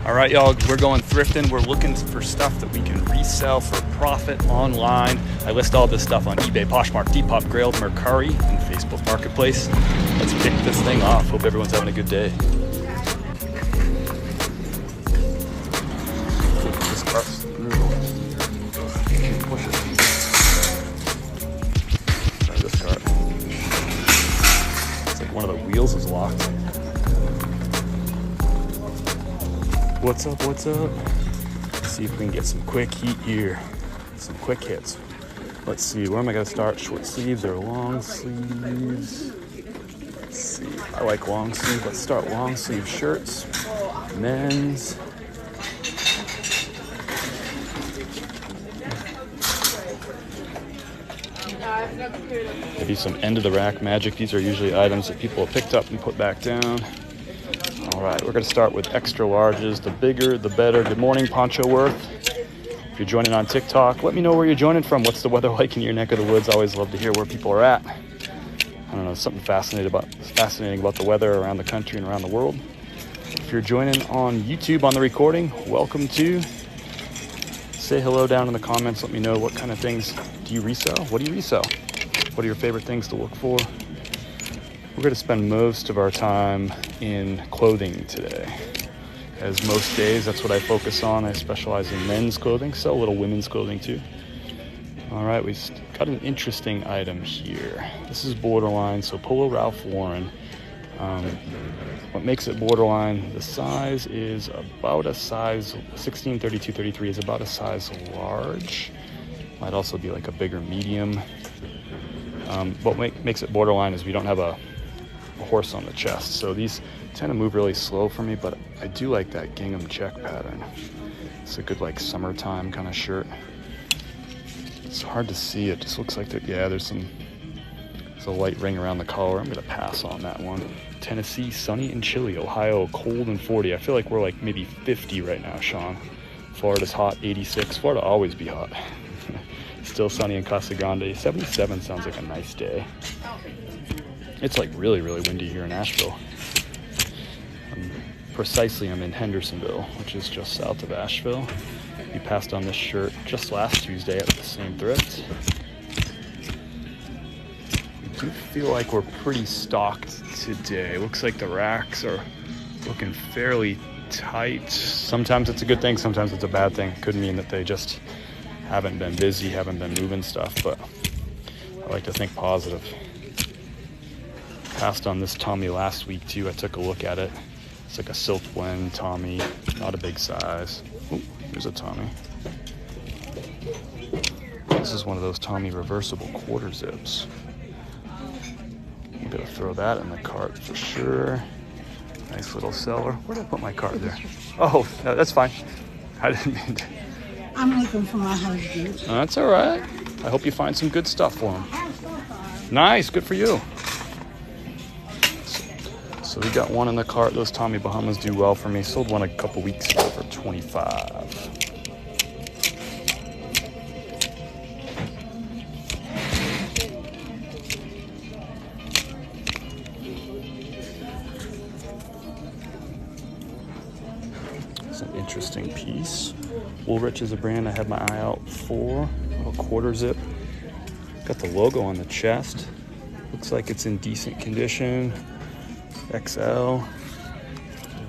All right, y'all, we're going thrifting. We're looking for stuff that we can resell for profit online. I list all this stuff on eBay, Poshmark, Depop, Grailed, Mercari, and Facebook Marketplace. Let's kick this thing off. Hope everyone's having a good day. This cart's through. Can't push it. Try this cart. It's like one of the wheels is locked. What's up, what's up? Let's see if we can get some quick heat here. Some quick hits. Let's see, where am I gonna start? Short sleeves or long sleeves? Let's see, I like long sleeve. Let's start long sleeve shirts. Men's. Maybe some end of the rack magic. These are usually items that people have picked up and put back down. All right, we're gonna start with extra larges. The bigger, the better. Good morning, Poncho Worth. If you're joining on TikTok, let me know where you're joining from. What's the weather like in your neck of the woods? I always love to hear where people are at. I don't know, something fascinating about the weather around the country and around the world. If you're joining on YouTube on the recording, welcome to. Say hello down in the comments. Let me know what kind of things do you resell? What do you resell? What are your favorite things to look for? We're going to spend most of our time in clothing today. As most days, that's what I focus on. I specialize in men's clothing, sell a little women's clothing too. All right, we've got an interesting item here. This is borderline, so Polo Ralph Lauren. What makes it borderline, the size is about a size, 16, 32, 33 is about a size large. Might also be like a bigger medium. What makes it borderline is we don't have a horse on the chest, so these tend to move really slow for me, but I do like that gingham check pattern. It's a good like summertime kind of shirt. It's hard to see, it just looks like there's a light ring around the collar. I'm gonna pass on that one. Tennessee, sunny and chilly. Ohio, cold and 40. I feel like we're like maybe 50 right now, Sean. Florida's hot, 86. Florida always be hot. Still sunny in Casa Grande. 77 sounds like a nice day. It's like really, really windy here in Asheville. Precisely, I'm in Hendersonville, which is just south of Asheville. We passed on this shirt just last Tuesday at the same thrift. I do feel like we're pretty stocked today. Looks like the racks are looking fairly tight. Sometimes it's a good thing, sometimes it's a bad thing. Could mean that they just haven't been busy, haven't been moving stuff, but I like to think positive. Passed on this Tommy last week too. I took a look at it. It's like a silk blend Tommy, not a big size. Ooh, here's a Tommy. This is one of those Tommy reversible quarter zips. I'm gonna throw that in the cart for sure. Nice little seller. Where did I put my cart there? Oh, no, that's fine. I didn't mean to. I'm looking for my husband. That's all right. I hope you find some good stuff for him. Nice, good for you. So we got one in the cart. Those Tommy Bahamas do well for me. Sold one a couple weeks ago for $25. It's an interesting piece. Woolrich is a brand I have my eye out for. A little quarter zip. Got the logo on the chest. Looks like it's in decent condition. XL. There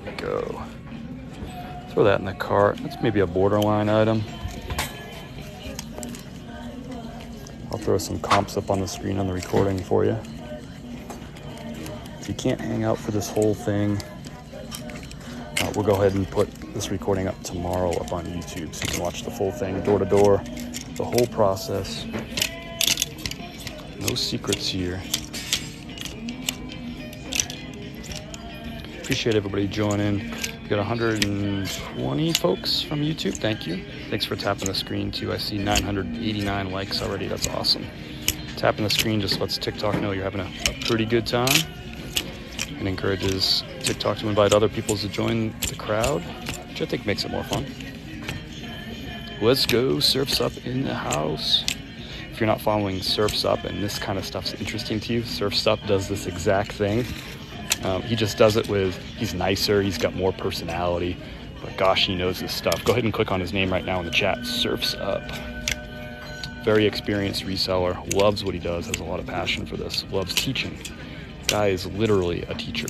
we go. Throw that in the cart. That's maybe a borderline item. I'll throw some comps up on the screen on the recording for you. If you can't hang out for this whole thing, we'll go ahead and put this recording up tomorrow up on YouTube so you can watch the full thing, door to door, the whole process. No secrets here. Appreciate everybody joining. We got 120 folks from YouTube. Thank you. Thanks for tapping the screen too. I see 989 likes already. That's awesome. Tapping the screen just lets TikTok know you're having a pretty good time and encourages TikTok to invite other people to join the crowd, which I think makes it more fun. Let's go. Surf's Up in the house. If you're not following Surf's Up and this kind of stuff's interesting to you, Surf's Up does this exact thing. He just does it with, he's nicer, he's got more personality, But gosh, he knows his stuff. Go ahead and click on his name right now in the chat. Surfs Up. Very experienced reseller. Loves what he does. Has a lot of passion for this. Loves teaching. Guy is literally a teacher.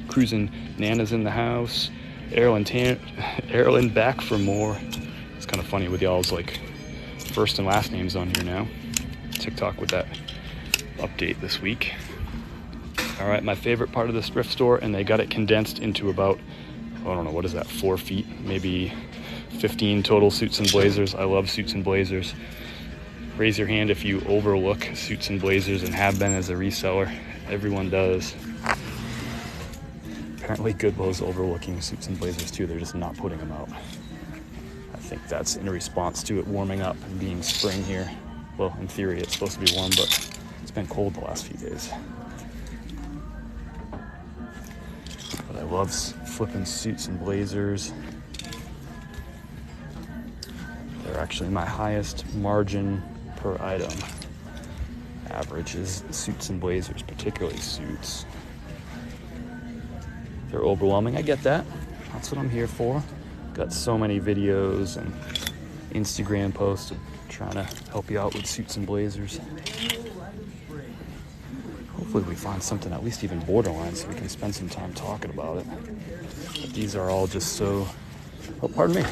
Cruising Nana's in the house. Erlen back for more. It's kind of funny with y'all's like first and last names on here now. TikTok with that update this week. All right, my favorite part of this thrift store, and they got it condensed into about, I don't know, what is that, 4 feet, maybe 15 total suits and blazers. I love suits and blazers. Raise your hand if you overlook suits and blazers and have been as a reseller. Everyone does. Apparently Goodwill's overlooking suits and blazers too. They're just not putting them out. I think that's in response to it warming up and being spring here. Well, in theory, it's supposed to be warm, but it's been cold the last few days. But I love flipping suits and blazers. They're actually my highest margin per item. Average is suits and blazers, particularly suits. They're overwhelming, I get that. That's what I'm here for. Got so many videos and Instagram posts of trying to help you out with suits and blazers. Hopefully we find something at least even borderline so we can spend some time talking about it. But these are all just so... Oh, pardon me.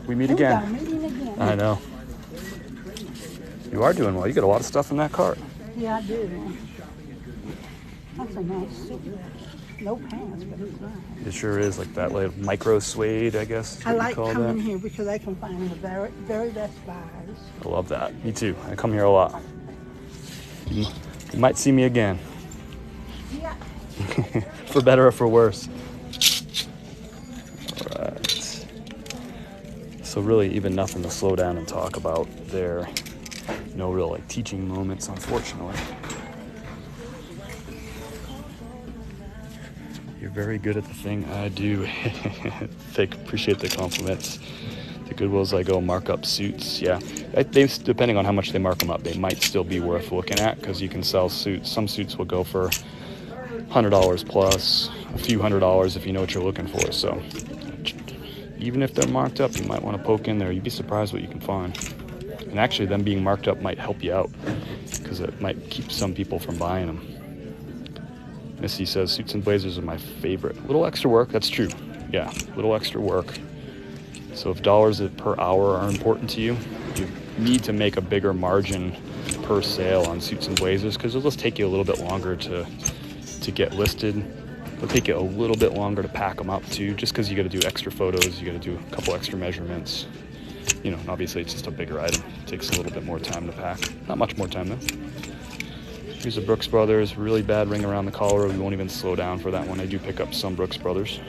We meet again. I know. You are doing well. You got a lot of stuff in that cart. Yeah, I do. That's a nice suit. No pants, but it's nice. It sure is, like that like micro suede, I guess. I like coming here because I can find the very, very best buys. I love that. Me too. I come here a lot. You might see me again. Yeah. For better or for worse. All right. So really even nothing to slow down and talk about there. No real like teaching moments, unfortunately. You're very good at the thing I do. Appreciate the compliments. The Goodwills I go mark up suits. Yeah, depending on how much they mark them up, they might still be worth looking at because you can sell suits. Some suits will go for $100 plus, a few $100s if you know what you're looking for. So even if they're marked up, you might want to poke in there. You'd be surprised what you can find. And actually, them being marked up might help you out because it might keep some people from buying them. Missy says, suits and blazers are my favorite. A little extra work, that's true. Yeah, a little extra work. So if dollars per hour are important to you, you need to make a bigger margin per sale on suits and blazers because it'll just take you a little bit longer to get listed. It'll take you a little bit longer to pack them up too, just because you got to do extra photos, you got to do a couple extra measurements. You know, and obviously it's just a bigger item. It takes a little bit more time to pack. Not much more time though. Here's a Brooks Brothers, really bad ring around the collar. We won't even slow down for that one. I do pick up some Brooks Brothers.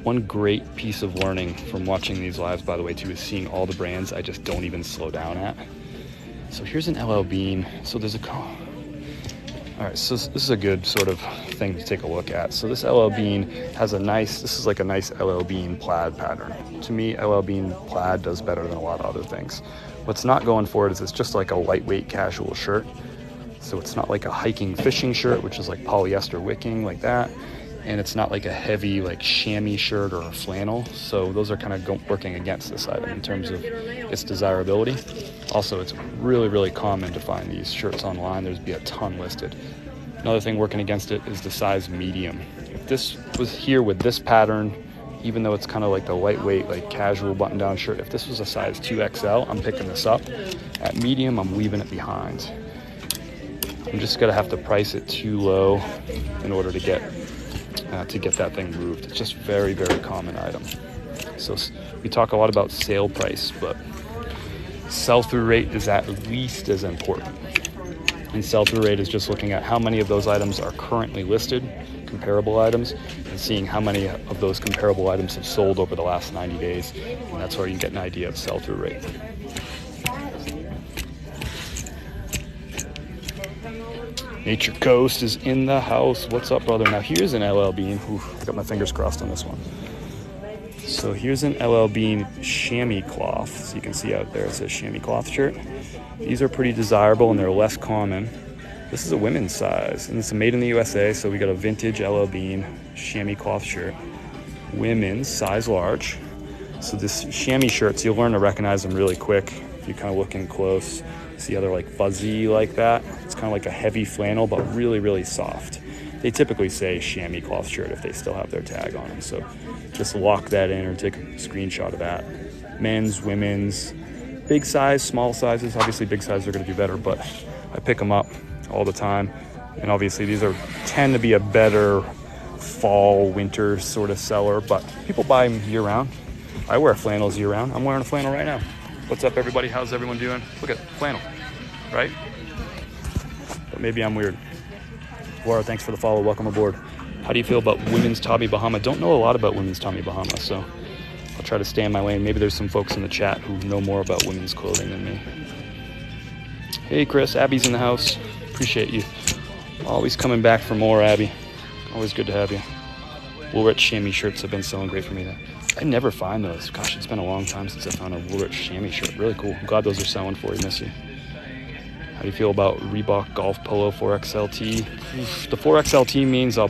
One great piece of learning from watching these lives, by the way, too, is seeing all the brands I just don't even slow down at. So here's an LL Bean. So there's a... All right, so this is a good sort of thing to take a look at. So this LL Bean has a nice, this is like a nice LL Bean plaid pattern. To me, LL Bean plaid does better than a lot of other things. What's not going for it is it's just like a lightweight casual shirt. So it's not like a hiking fishing shirt, which is like polyester wicking like that. And it's not like a heavy like chamois shirt or a flannel. So those are kind of working against this item in terms of its desirability. Also, it's really, really common to find these shirts online. There's be a ton listed. Another thing working against it is the size medium. If this was here with this pattern, even though it's kind of like the lightweight, like casual button-down shirt, if this was a size 2XL, I'm picking this up. At medium, I'm leaving it behind. I'm just gonna have to price it too low in order to get that thing moved. It's just very, very common item. So we talk a lot about sale price, but sell-through rate is at least as important. And sell-through rate is just looking at how many of those items are currently listed, comparable items, and seeing how many of those comparable items have sold over the last 90 days. And that's where you get an idea of sell-through rate. Nature Coast is in the house. What's up, brother? Now here's an LL Bean. Ooh, I got my fingers crossed on this one. So here's an LL Bean chamois cloth. So you can see out there it says chamois cloth shirt. These are pretty desirable and they're less common. This is a women's size and it's made in the USA. So we got a vintage LL Bean chamois cloth shirt. women's size large. So this chamois shirts, you'll learn to recognize them really quick if you kind of look in close. See how they're like fuzzy like that? It's kind of like a heavy flannel, but really, really soft. They typically say chamois cloth shirt if they still have their tag on them. So just lock that in or take a screenshot of that. Men's, women's, big size, small sizes. Obviously big sizes are gonna do better, but I pick them up all the time. And obviously these tend to be a better fall, winter sort of seller, but people buy them year round. I wear flannels year round. I'm wearing a flannel right now. What's up, everybody? How's everyone doing? Look at flannel, right? But maybe I'm weird. Laura, thanks for the follow. Welcome aboard. How do you feel about women's Tommy Bahama? Don't know a lot about women's Tommy Bahama, so I'll try to stay in my lane. Maybe there's some folks in the chat who know more about women's clothing than me. Hey, Chris. Abby's in the house. Appreciate you. Always coming back for more, Abby. Always good to have you. Woolrich chamois shirts have been selling great for me. I never find those. Gosh, it's been a long time since I found a Woolrich chamois shirt. Really cool. I'm glad those are selling for you, Missy. How do you feel about Reebok Golf Polo 4XLT? The 4XLT means I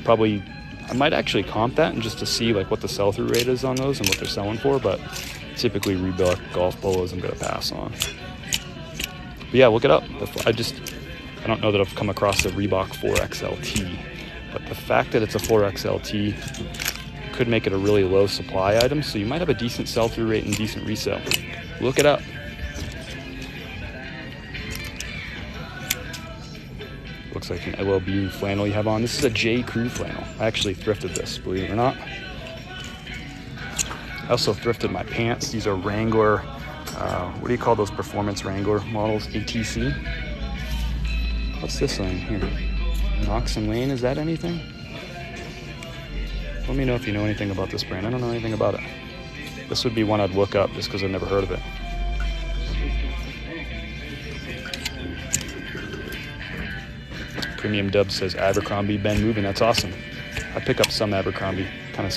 might actually comp that and just to see like what the sell-through rate is on those and what they're selling for, but typically Reebok Golf Polos I'm gonna pass on. But yeah, look it up. I don't know that I've come across a Reebok 4XLT, but the fact that it's a 4XLT could make it a really low supply item, so you might have a decent sell-through rate and decent resale. Look it up. Looks like an LL Bean flannel you have on. This is a J. Crew flannel. I actually thrifted this, believe it or not. I also thrifted my pants. These are Wrangler, what do you call those performance Wrangler models? ATC? What's this thing here? Knox and Lane, is that anything? Let me know if you know anything about this brand. I don't know anything about it. This would be one I'd look up just because I've never heard of it. Premium Dub says Abercrombie been moving. That's awesome. I pick up some Abercrombie, kind of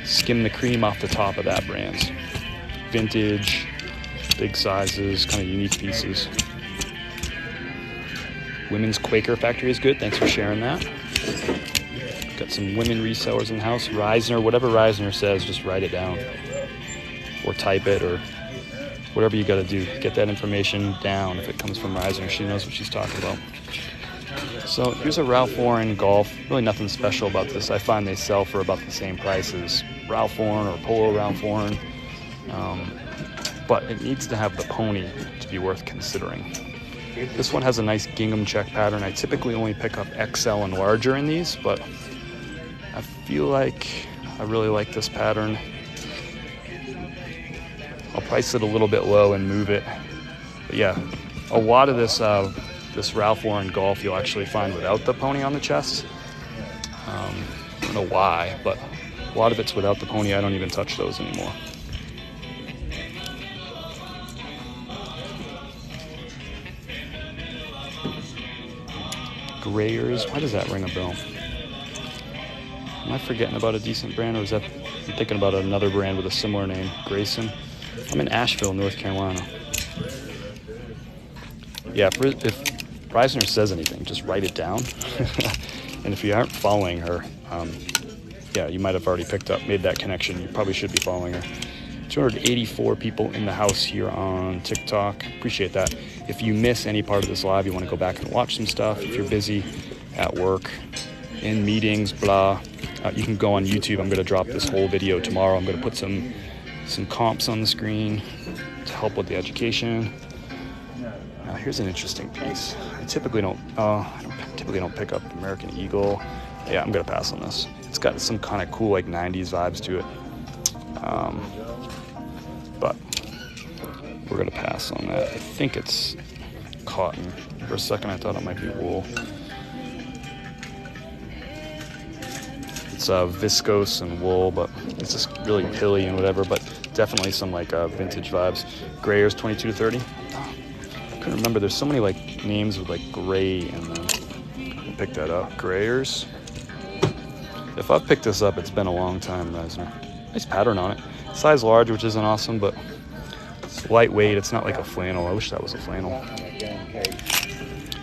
skim the cream off the top of that brand. Vintage, big sizes, kind of unique pieces. Women's Quaker Factory is good. Thanks for sharing that. Got some women resellers in the house. Reisner, whatever Reisner says, just write it down or type it or whatever you got to do. Get that information down. If it comes from Reisner, she knows what she's talking about. So here's a Ralph Lauren Golf. Really nothing special about this. I find they sell for about the same price as Ralph Lauren or Polo Ralph Lauren. But it needs to have the pony to be worth considering. This one has a nice gingham check pattern. I typically only pick up XL and larger in these, but I feel like I really like this pattern. I'll price it a little bit low and move it. But yeah, a lot of this Ralph Lauren Golf you'll actually find without the pony on the chest. I don't know why, but a lot of it's without the pony. I don't even touch those anymore. Grayers, why does that ring a bell? Am I forgetting about a decent brand, or is that, I'm thinking about another brand with a similar name, Grayson? I'm in Asheville, North Carolina. Yeah, if Reisner says anything, just write it down. And if you aren't following her, yeah, you might have already made that connection. You probably should be following her. 284 people in the house here on TikTok. Appreciate that. If you miss any part of this live, you want to go back and watch some stuff. If you're busy at work, in meetings, blah, you can go on YouTube. I'm going to drop this whole video tomorrow. I'm going to put some comps on the screen to help with the education. Now here's an interesting piece. I typically don't pick up American Eagle. Yeah, I'm going to pass on this. It's got some kind of cool like 90s vibes to it. But we're going to pass on that. I think it's cotton. For a second I thought it might be wool. It's viscose and wool, but it's just really pilly and whatever, but definitely some like vintage vibes. Grayers 22 to 30. I couldn't remember. There's so many like names with like gray in them. I'll pick that up. Grayers. If I've picked this up, it's been a long time, Reisner. Nice pattern on it. Size large, which isn't awesome, but it's lightweight. It's not like a flannel. I wish that was a flannel.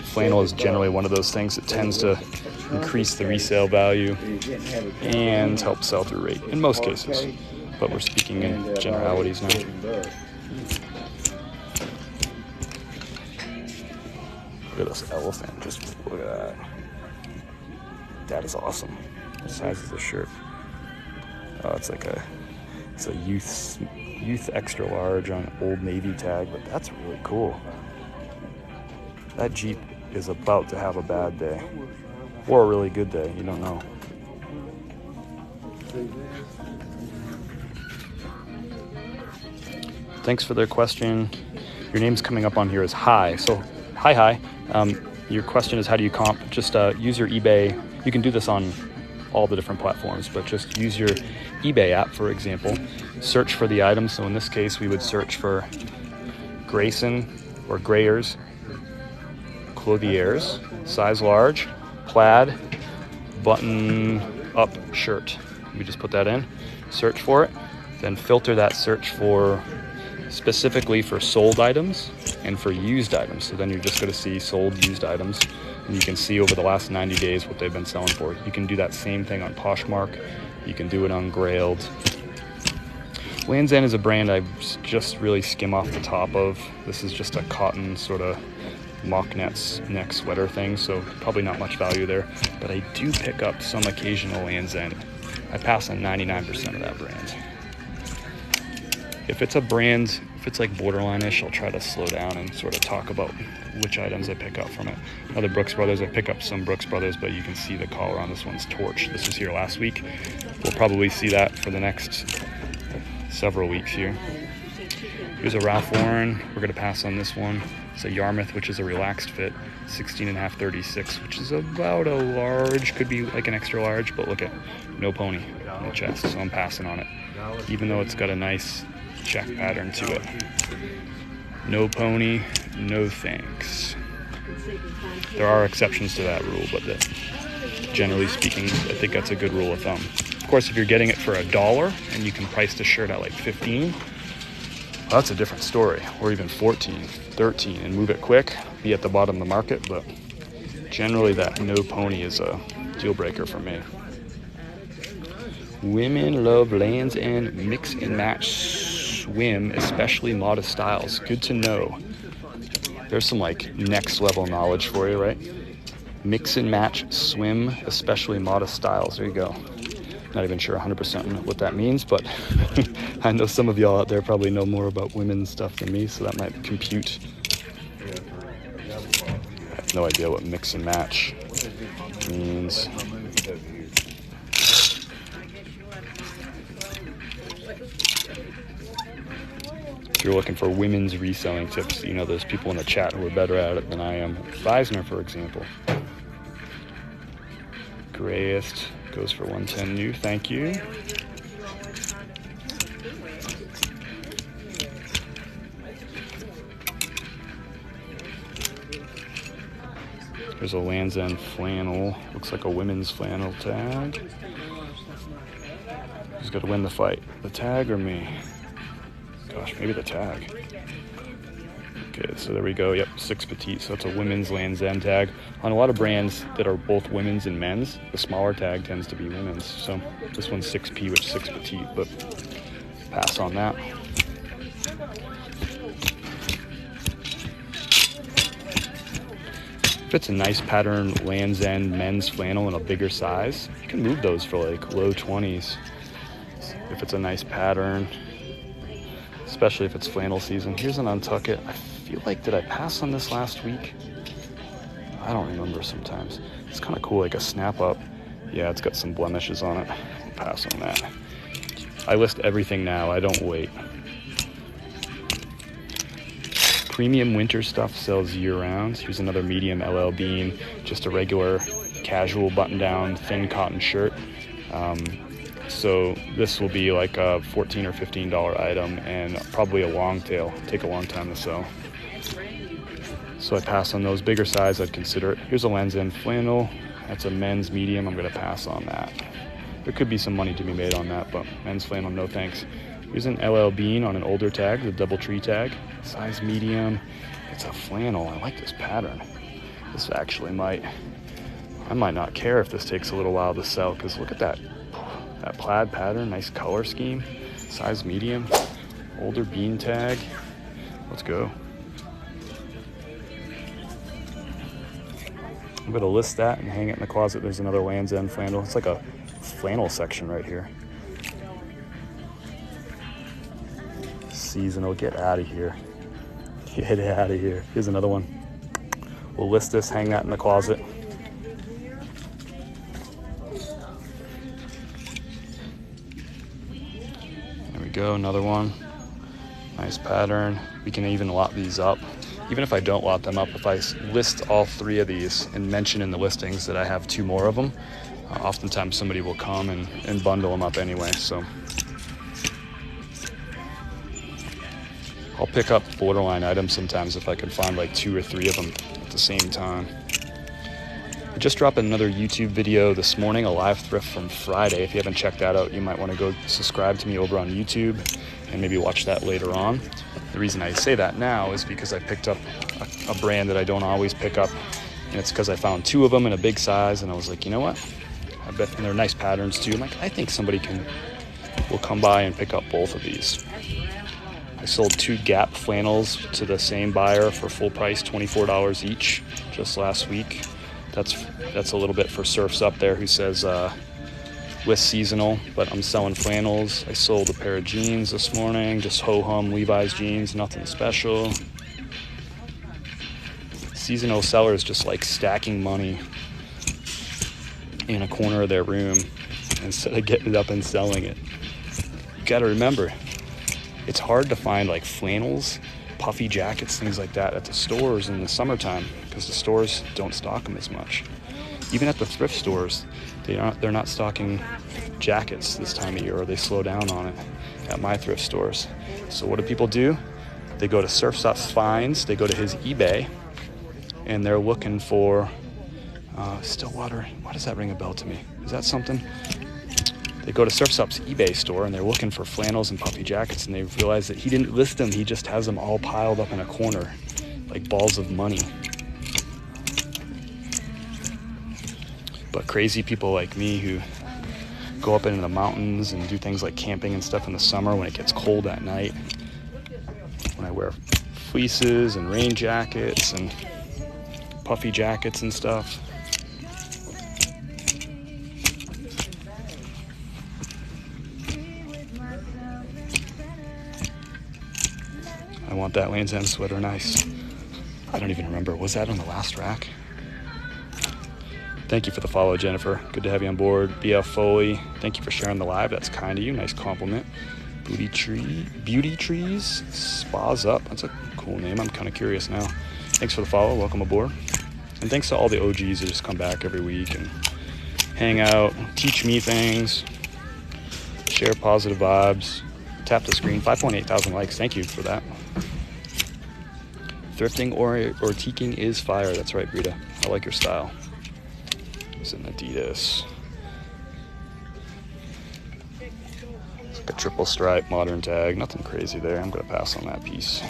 Flannel is generally one of those things that tends to increase the resale value and help sell-through rate in most cases. But we're speaking in generalities now. Look at this elephant, just look at that. That is awesome. What size is this shirt? Oh, it's a youth extra large on Old Navy tag, but that's really cool. That Jeep is about to have a bad day. Or a really good day, you don't know. Thanks for their question. Your name's coming up on here as Hi. So, hi. Your question is, how do you comp? Just use your eBay. You can do this on all the different platforms, but just use your eBay app, for example. Search for the items. So in this case, we would search for Grayson or Grayers, Clothiers, size large, plaid, button-up shirt. We just put that in, search for it, then filter that search for specifically for sold items and for used items. So then you're just going to see sold used items, and you can see over the last 90 days what they've been selling for. You can do that same thing on Poshmark. You can do it on Grailed. Land's End is a brand I just really skim off the top of. This is just a cotton sort of mock neck sweater thing, so probably not much value there. But I do pick up some occasional Land's End. I pass on 99% of that brand. If it's a brand, if it's like borderline-ish, I'll try to slow down and sort of talk about which items I pick up from it. Other Brooks Brothers, I pick up some Brooks Brothers, but you can see the collar on this one's Torch. This was here last week. We'll probably see that for the next several weeks here. Here's a Ralph Lauren. We're gonna pass on this one. It's a Yarmouth, which is a relaxed fit, 16.5, 36, which is about a large, could be like an extra large, but look at, no pony, no chest, so I'm passing on it. Even though it's got a nice check pattern to it. No pony, no thanks. There are exceptions to that rule, but generally speaking, I think that's a good rule of thumb. Of course, if you're getting it for $1 and you can price the shirt at like 15, well, that's a different story. Or even 14, 13, and move it quick, be at the bottom of the market, but generally that no pony is a deal breaker for me. Women love Land's End mix and match swim, especially modest styles. Good to know. There's some like next level knowledge for you, right? Mix and match swim, especially modest styles. There you go. Not even sure 100% what that means, but I know some of y'all out there probably know more about women's stuff than me, so that might compute. I have no idea what mix and match means. If you're looking for women's reselling tips, you know there's people in the chat who are better at it than I am. Weisner, for example. Grayest goes for 110 new, thank you. There's a Land's End flannel, looks like a women's flannel tag. Who's got to win the fight, the tag or me? Gosh, maybe the tag. Okay, so there we go. Yep, 6 petite. So it's a women's Land's End tag. On a lot of brands that are both women's and men's, the smaller tag tends to be women's. So this one's 6P, which is 6 petite, but pass on that. If it's a nice pattern Land's End men's flannel in a bigger size, you can move those for like low 20s. If it's a nice pattern, especially if it's flannel season. Here's an Untuck It. I feel like, did I pass on this last week? I don't remember sometimes. It's kind of cool, like a snap up. Yeah, it's got some blemishes on it. I'll pass on that. I list everything now, I don't wait. Premium winter stuff sells year-round. Here's another medium LL Bean, just a regular casual button-down thin cotton shirt. So this will be like a $14 or $15 item and probably a long tail. Take a long time to sell. So I pass on those. Bigger size, I'd consider it. Here's a Land's End flannel. That's a men's medium. I'm going to pass on that. There could be some money to be made on that, but men's flannel, no thanks. Here's an LL Bean on an older tag, the double tree tag. Size medium. It's a flannel. I like this pattern. This actually might... I might not care if this takes a little while to sell, because look at that plaid pattern, nice color scheme, size medium, older bean tag. Let's go. I'm gonna list that and hang it in the closet. There's another Land's End flannel. It's like a flannel section right here. Seasonal, get out of here. Get out of here. Here's another one. We'll list this, hang that in the closet. There we go, another one. Nice pattern. We can even lot these up. Even if I don't lot them up, if I list all 3 of these and mention in the listings that I have 2 more of them, oftentimes somebody will come and bundle them up anyway. So I'll pick up borderline items sometimes if I can find like 2 or 3 of them at the same time. I just dropped another YouTube video this morning, a live thrift from Friday. If you haven't checked that out, you might want to go subscribe to me over on YouTube and maybe watch that later on. The reason I say that now is because I picked up a brand that I don't always pick up, and it's because I found 2 of them in a big size, and I was like, you know what? I bet, and they're nice patterns too. I'm like, I think somebody will come by and pick up both of these. I sold 2 Gap flannels to the same buyer for full price, $24 each, just last week. That's a little bit for Surfs Up there, who says list seasonal, but I'm selling flannels. I sold a pair of jeans this morning, just ho-hum Levi's jeans, nothing special. Seasonal sellers just like stacking money in a corner of their room instead of getting it up and selling it. You gotta remember, it's hard to find like flannels, puffy jackets, things like that at the stores in the summertime, because the stores don't stock them as much. Even at the thrift stores, they're not stocking jackets this time of year, or they slow down on it at my thrift stores. So what do people do? They go to Surf's Finds, they go to his eBay, and they're looking for Stillwater. Why does that ring a bell to me? Is that something? They go to Surf's Up's eBay store and they're looking for flannels and puffy jackets, and they realize that he didn't list them, he just has them all piled up in a corner like balls of money. But crazy people like me who go up into the mountains and do things like camping and stuff in the summer when it gets cold at night, when I wear fleeces and rain jackets and puffy jackets and stuff. I want that Land's End sweater, nice. I don't even remember, was that on the last rack? Thank you for the follow, Jennifer. Good to have you on board. BF Foley, thank you for sharing the live. That's kind of you. Nice compliment. Beauty Trees, Spas Up. That's a cool name. I'm kind of curious now. Thanks for the follow. Welcome aboard. And thanks to all the OGs that just come back every week and hang out, teach me things, share positive vibes. Tap the screen. 5.8 thousand likes. Thank you for that. Thrifting or teaking is fire. That's right, Rita. I like your style. It's an Adidas. It's like a triple stripe modern tag. Nothing crazy there. I'm going to pass on that piece.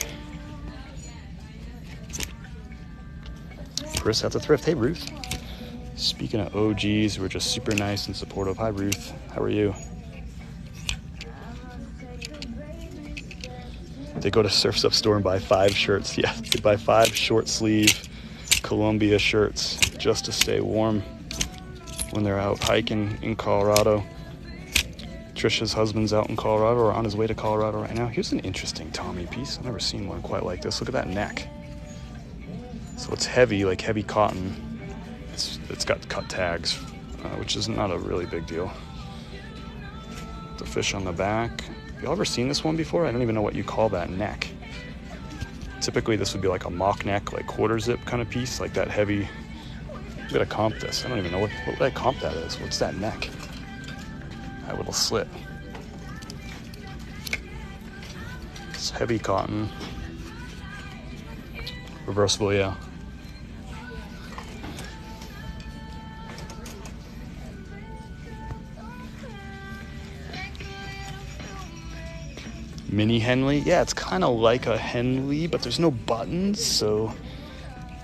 Chris at the thrift. Hey, Ruth. Speaking of OGs, we're just super nice and supportive. Hi, Ruth. How are you? They go to Surf's Up store and buy 5 shirts. Yeah, they buy 5 short sleeve Columbia shirts just to stay warm when they're out hiking in Colorado. Trisha's husband's out in Colorado, or on his way to Colorado right now. Here's an interesting Tommy piece. I've never seen one quite like this. Look at that neck. So it's heavy, like heavy cotton. It's got cut tags, which is not a really big deal. The fish on the back. Y'all ever seen this one before? I don't even know what you call that neck. Typically this would be like a mock neck, like quarter zip kind of piece, like that heavy. I'm gonna comp this. I don't even know what that comp that is. What's that neck? That little slit. It's heavy cotton. Reversible, yeah. Mini Henley. Yeah, it's kind of like a Henley, but there's no buttons, so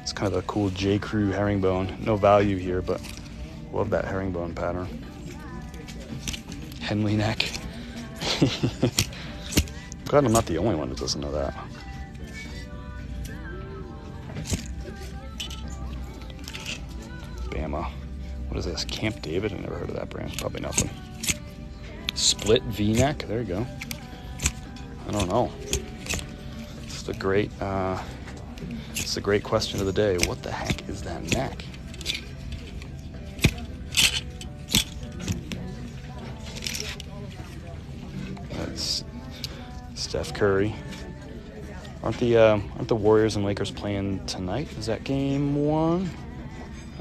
it's kind of a cool J. Crew herringbone. No value here, but Love that herringbone pattern. Henley neck. Glad I'm not the only one that doesn't know that. Bama. What is this? Camp David? I never heard of that brand. Probably nothing. Split V-neck. There you go. I don't know. It's the great question of the day. What the heck is that neck? That's Steph Curry. Aren't the Warriors and Lakers playing tonight? Is that game 1?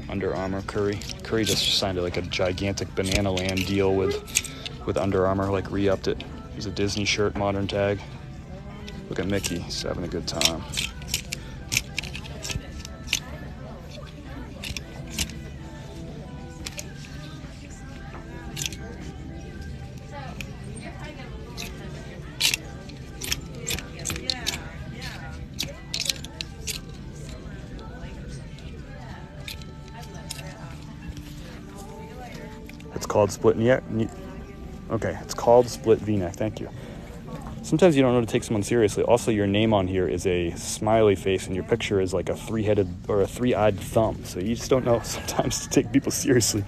Under Armour Curry. Curry just signed like a gigantic Banana Land deal with Under Armour, like re-upped it. He's a Disney shirt, modern tag. Look at Mickey, he's having a good time. It's called split neck. Okay, it's called split V-neck. Thank you. Sometimes you don't know to take someone seriously. Also, your name on here is a smiley face, and your picture is like a three-headed or a three-eyed thumb. So you just don't know sometimes to take people seriously.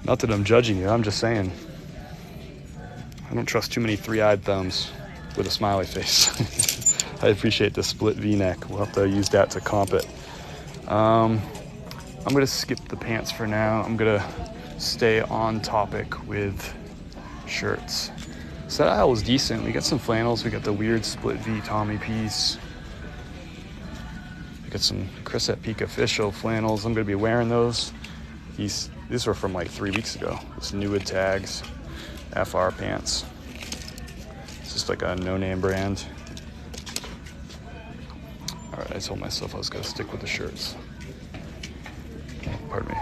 Not that I'm judging you. I'm just saying I don't trust too many three-eyed thumbs with a smiley face. I appreciate the split V-neck. We'll have to use that to comp it. I'm going to skip the pants for now. I'm going to stay on topic with shirts. So that aisle was decent. We got some flannels. We got the weird split V Tommy piece. We got some Chris at Peak official flannels. I'm going to be wearing those. These were from like 3 weeks ago. It's Newwood tags, FR pants. It's just like a no-name brand. All right, I told myself I was going to stick with the shirts. Pardon me.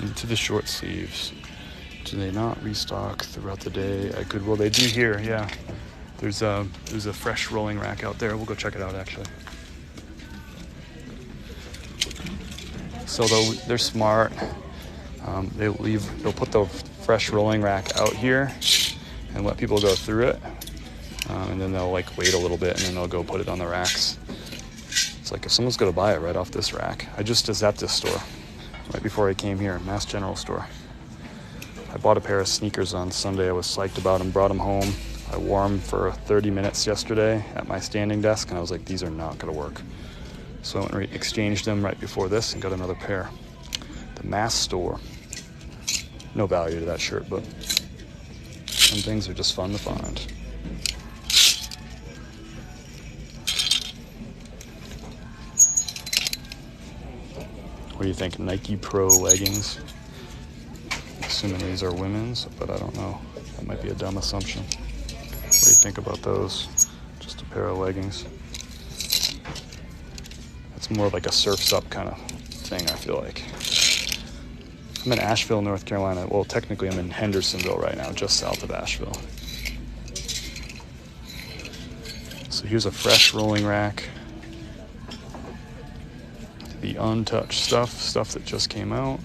Into the short sleeves. Do they not restock throughout the day at Goodwill? They do here, yeah. There's a fresh rolling rack out there. We'll go check it out actually. So they're smart. They'll put the fresh rolling rack out here and let people go through it. And then they'll like wait a little bit and then they'll go put it on the racks. It's like if someone's gonna buy it right off this rack. I just was at this store right before I came here, Mass General store. I bought a pair of sneakers on Sunday. I was psyched about them, brought them home. I wore them for 30 minutes yesterday at my standing desk and I was like, these are not gonna work. So I went and exchanged them right before this and got another pair. The Mass store. No value to that shirt, but some things are just fun to find. What do you think? Nike Pro leggings? Assuming these are women's, but I don't know. That might be a dumb assumption. What do you think about those? Just a pair of leggings. It's more like a surfs up kind of thing, I feel like. I'm in Asheville, North Carolina. Well, technically I'm in Hendersonville right now, just south of Asheville. So here's a fresh rolling rack. The untouched stuff that just came out.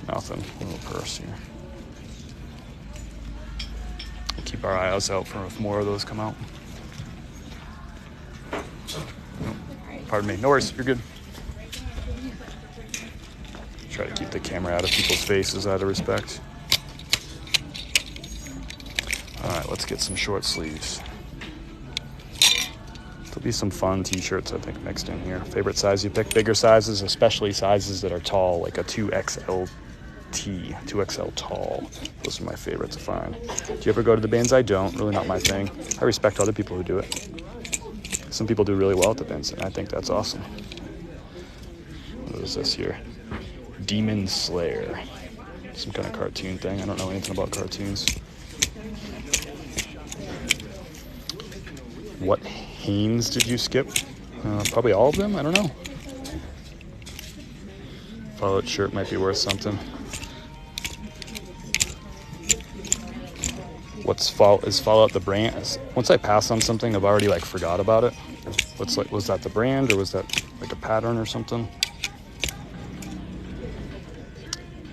Nothing, a little purse here. We'll keep our eyes out for if more of those come out. Oh, pardon me, no worries, you're good. Try to keep the camera out of people's faces out of respect. All right, let's get some short sleeves. There'll be some fun t-shirts, I think, mixed in here. Favorite size you pick? Bigger sizes, especially sizes that are tall, like a 2XL T, 2XL tall. Those are my favorite to find. Do you ever go to the bins? I don't, really not my thing. I respect other people who do it. Some people do really well at the bins, and I think that's awesome. What is this here? Demon Slayer. Some kind of cartoon thing. I don't know anything about cartoons. What Hanes did you skip? Probably all of them? I don't know. Followed shirt might be worth something. Is Fallout the brand? Once I pass on something, I've already like forgot about it. Was that the brand, or was that like a pattern or something?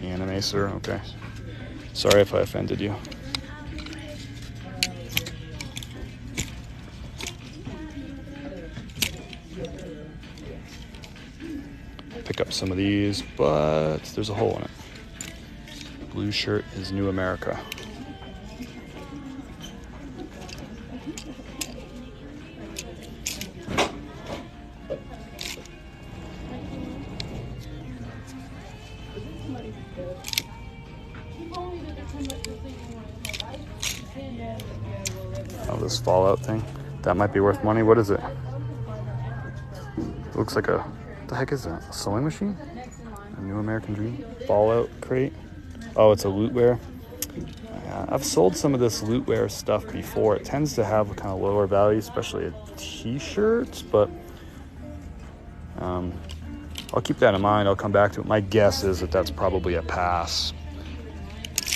Animacer, okay. Sorry if I offended you. Pick up some of these, but there's a hole in it. Blue shirt is New America. Oh, this Fallout thing. That might be worth money. What is it? It looks like what the heck is that? A sewing machine? A New American Dream? Fallout crate? Oh, it's a lootware. Yeah, I've sold some of this lootware stuff before. It tends to have a kind of lower value, especially t-shirts, but I'll keep that in mind. I'll come back to it. My guess is that that's probably a pass.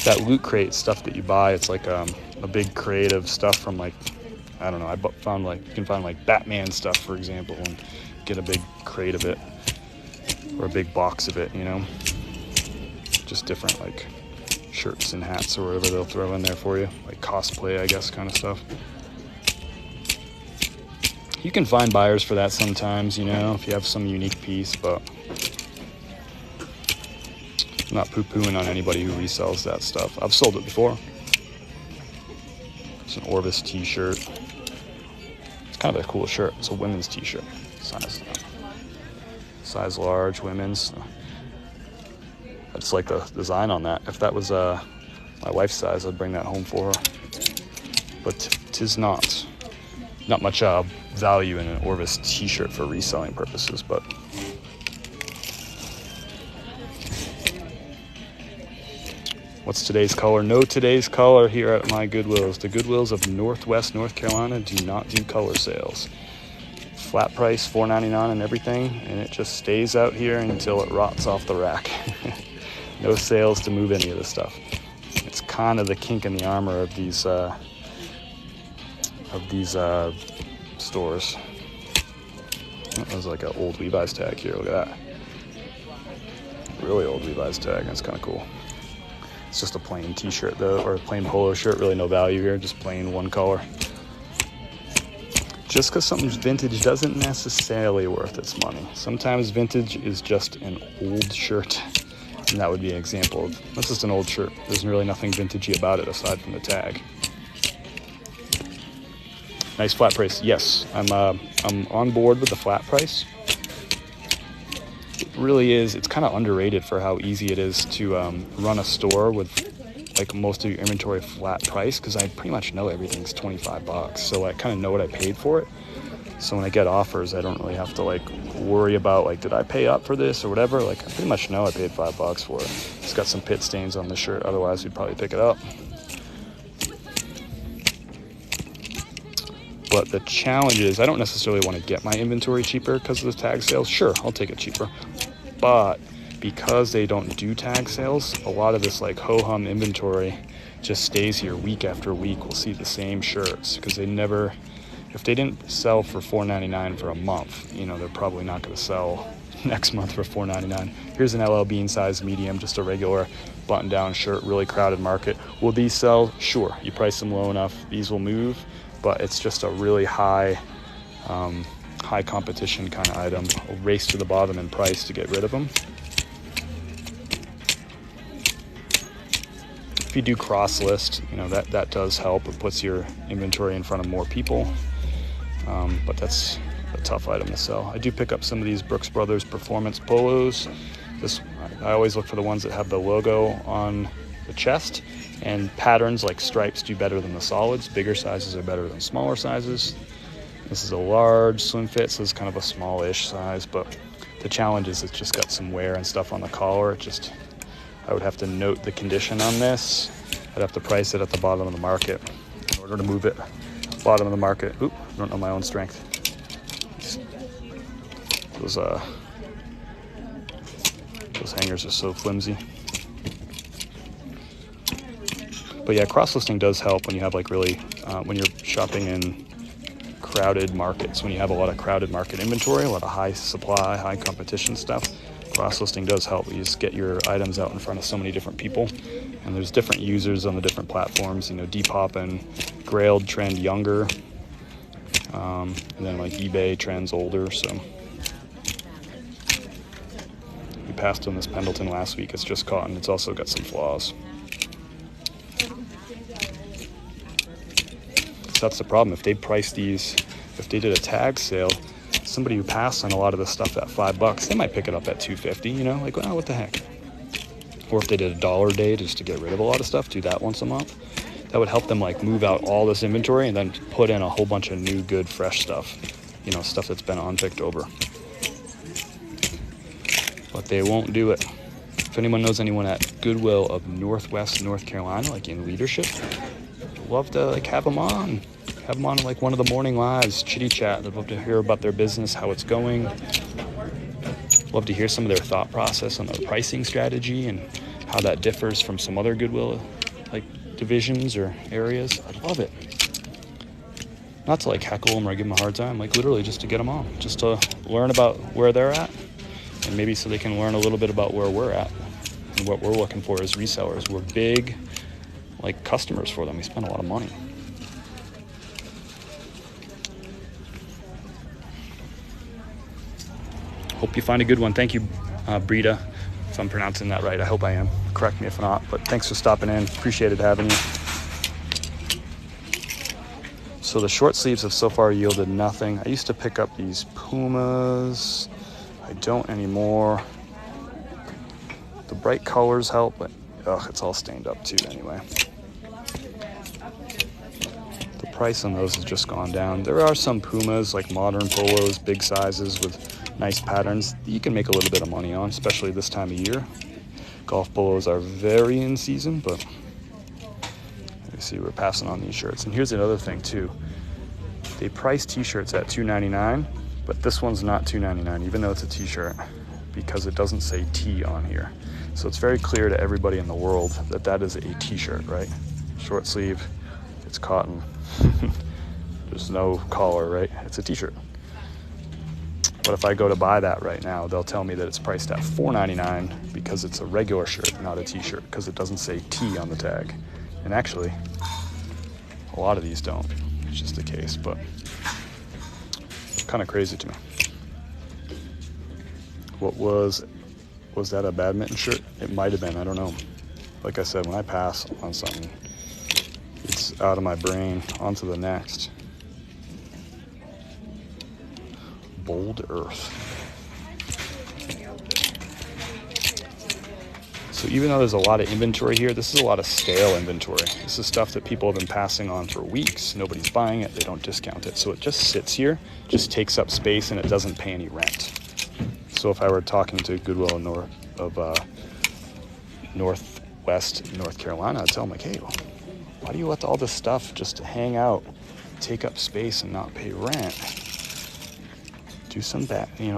That loot crate stuff that you buy, it's like a big crate of stuff from like, I don't know, found like, you can find like Batman stuff, for example, and get a big crate of it, or a big box of it, you know? Just different like shirts and hats or whatever they'll throw in there for you, like cosplay, I guess, kind of stuff. You can find buyers for that sometimes, you know, if you have some unique piece, but I'm not poo-pooing on anybody who resells that stuff. I've sold it before. It's an Orvis t-shirt. It's kind of a cool shirt. It's a women's t-shirt. Size large, women's. I just like the design on that. If that was my wife's size, I'd bring that home for her. But 'tis not much value in an Orvis t-shirt for reselling purposes, but what's today's color? No today's color here at my Goodwills. The Goodwills of Northwest North Carolina do not do color sales. Flat price, $4.99 and everything, and it just stays out here until it rots off the rack. No sales to move any of this stuff. It's kind of the kink in the armor of these stores. There's like an old Levi's tag here. Look at that. Really old Levi's tag. That's kind of cool. It's just a plain t-shirt though, or a plain polo shirt. Really no value here. Just plain one color. Just because something's vintage doesn't necessarily worth its money. Sometimes vintage is just an old shirt. And that would be an example of, that's just an old shirt. There's really nothing vintagey about it aside from the tag. Nice flat price. Yes, I'm on board with the flat price. It really is. It's kind of underrated for how easy it is to run a store with like most of your inventory flat price, because I pretty much know everything's $25, so I kind of know what I paid for it. So when I get offers, I don't really have to like worry about like, did I pay up for this or whatever. Like I pretty much know I paid $5 for it. It's got some pit stains on the shirt, otherwise we'd probably pick it up. But the challenge is I don't necessarily want to get my inventory cheaper because of the tag sales. Sure, I'll take it cheaper. But because they don't do tag sales, a lot of this like ho-hum inventory just stays here week after week. We'll see the same shirts because they never, if they didn't sell for $4.99 for a month, you know, they're probably not going to sell next month for $4.99. Here's an LL Bean size medium, just a regular button-down shirt, really crowded market. Will these sell? Sure. You price them low enough, these will move, but it's just a really high competition kind of item. A race to the bottom in price to get rid of them. If you do cross list, you know, that does help. It puts your inventory in front of more people, but that's a tough item to sell. I do pick up some of these Brooks Brothers performance polos. I always look for the ones that have the logo on the chest, and patterns like stripes do better than the solids. Bigger sizes are better than smaller sizes. This is a large slim fit, so it's kind of a smallish size, but the challenge is it's just got some wear and stuff on the collar. I would have to note the condition on this. I'd have to price it at the bottom of the market in order to move it. Bottom of the market. Oop, I don't know my own strength. Those hangers are so flimsy. But yeah, cross-listing does help when you have like really, when you're shopping in crowded markets, when you have a lot of crowded market inventory, a lot of high supply, high competition stuff. Cross-listing does help. You just get your items out in front of so many different people, and there's different users on the different platforms. You know, Depop and Grailed trend younger, and then like eBay trends older. So we passed on this Pendleton last week. It's just cotton. It's also got some flaws. So that's the problem. If they price these, if they did a tag sale, somebody who passed on a lot of this stuff at $5, they might pick it up at $2.50, you know, like, oh, what the heck. Or if they did a $1 day just to get rid of a lot of stuff, do that once a month. That would help them like move out all this inventory and then put in a whole bunch of new, good, fresh stuff, you know, stuff that's been unpicked over. But they won't do it. If anyone knows anyone at Goodwill of Northwest North Carolina, like in leadership, love to like have them on like one of the morning lives, chitty chat. I'd love to hear about their business, how it's going. Love to hear some of their thought process on their pricing strategy and how that differs from some other Goodwill like divisions or areas. I'd love it. Not to like heckle them or give them a hard time, like literally just to get them on, just to learn about where they're at, and maybe so they can learn a little bit about where we're at and what we're looking for as resellers. We're big like customers for them. We spend a lot of money. Hope you find a good one. Thank you, Brita, if I'm pronouncing that right. I hope I am. Correct me if not, but thanks for stopping in. Appreciated having you. So the short sleeves have so far yielded nothing. I used to pick up these Pumas. I don't anymore. The bright colors help, but it's all stained up too anyway. The price on those has just gone down. There are some Pumas, like modern polos, big sizes with nice patterns, you can make a little bit of money on, especially this time of year. Golf polos are very in season, but you see we're passing on these shirts. And here's another thing too. They price t-shirts at $2.99, but this one's not $2.99, even though it's a t-shirt, because it doesn't say T on here. So it's very clear to everybody in the world that that is a t-shirt, right? Short sleeve, it's cotton. There's no collar, right? It's a t-shirt. But if I go to buy that right now, they'll tell me that it's priced at $4.99 because it's a regular shirt, not a t-shirt, because it doesn't say T on the tag. And actually, a lot of these don't. It's just the case, but kind of crazy to me. What was that a badminton shirt? It might have been, I don't know. Like I said, when I pass on something, it's out of my brain, onto the next. Bold Earth. So even though there's a lot of inventory here, this is a lot of stale inventory. This is stuff that people have been passing on for weeks. Nobody's buying it. They don't discount it. So it just sits here, just takes up space, and it doesn't pay any rent. So if I were talking to Goodwill in Northwest North Carolina, I'd tell them like, hey, why do you let all this stuff just hang out, take up space, and not pay rent? Do some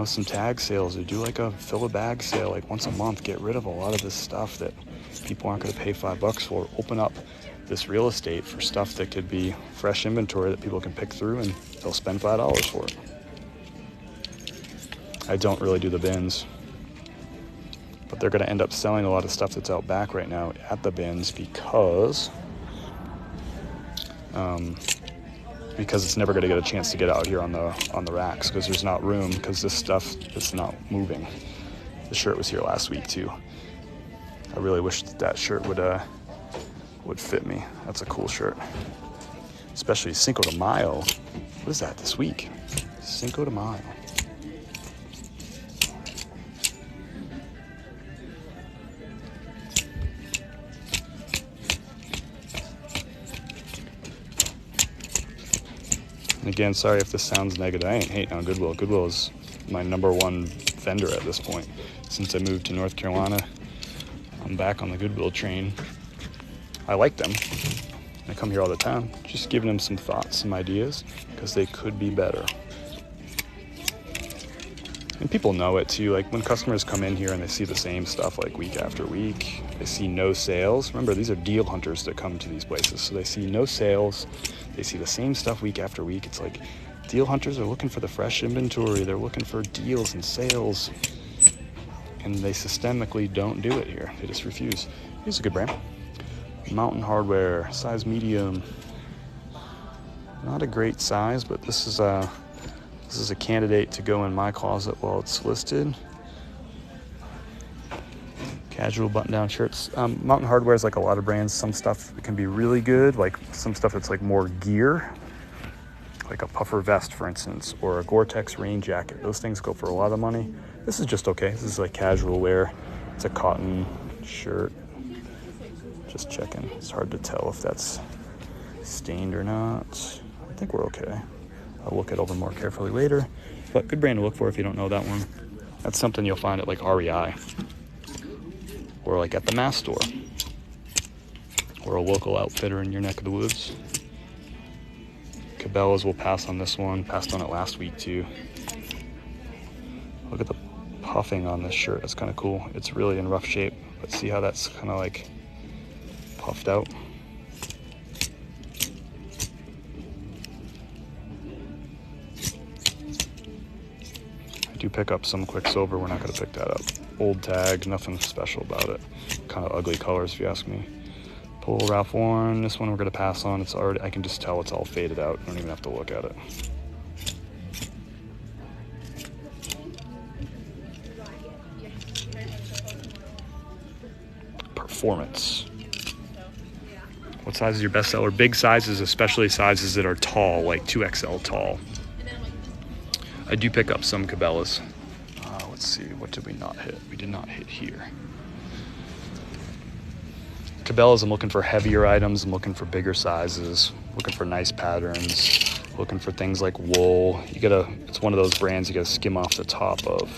some tag sales, or do like a fill a bag sale like once a month. Get rid of a lot of this stuff that people aren't going to pay $5 for. Open up this real estate for stuff that could be fresh inventory that people can pick through, and they'll spend $5 for it. I don't really do the bins, but they're going to end up selling a lot of stuff that's out back right now at the bins because it's never going to get a chance to get out here on the racks because there's not room, because this stuff is not moving. The shirt was here last week too. I really wish that shirt would fit me. That's a cool shirt, especially Cinco de Mayo. What is that this week? Cinco de Mayo. And again, sorry if this sounds negative. I ain't hating on Goodwill. Goodwill is my #1 vendor at this point. Since I moved to North Carolina, I'm back on the Goodwill train. I like them. I come here all the time. Just giving them some thoughts, some ideas, because they could be better. And people know it too. Like when customers come in here and they see the same stuff like week after week, they see no sales. Remember, these are deal hunters that come to these places. So they see no sales. They see the same stuff week after week. It's like deal hunters are looking for the fresh inventory. They're looking for deals and sales. And they systemically don't do it here. They just refuse. Here's a good brand. Mountain Hardware, size medium. Not a great size, but this is a candidate to go in my closet while it's listed. Casual button-down shirts. Mountain Hardware is like a lot of brands. Some stuff can be really good, like some stuff that's like more gear, like a puffer vest, for instance, or a Gore-Tex rain jacket. Those things go for a lot of money. This is just okay. This is like casual wear. It's a cotton shirt. Just checking. It's hard to tell if that's stained or not. I think we're okay. I'll look it over more carefully later, but good brand to look for if you don't know that one. That's something you'll find at like REI or like at the mass store or a local outfitter in your neck of the woods. Cabela's will pass on this one. Passed on it last week too. Look at the puffing on this shirt. That's kind of cool. It's really in rough shape, but see how that's kind of like puffed out. Do pick up some quick silver. We're not going to pick that up. Old tag, nothing special about it. Kind of ugly colors if you ask me. Pull Ralph Lauren. This one we're going to pass on. It's already, I can just tell it's all faded out. I don't even have to look at it. Performance. What size is your best seller? Big sizes, especially sizes that are tall, like 2XL tall. I do pick up some Cabela's. Let's see, what did we not hit? We did not hit here. Cabela's, I'm looking for heavier items. I'm looking for bigger sizes, looking for nice patterns, looking for things like wool. It's one of those brands you gotta skim off the top of.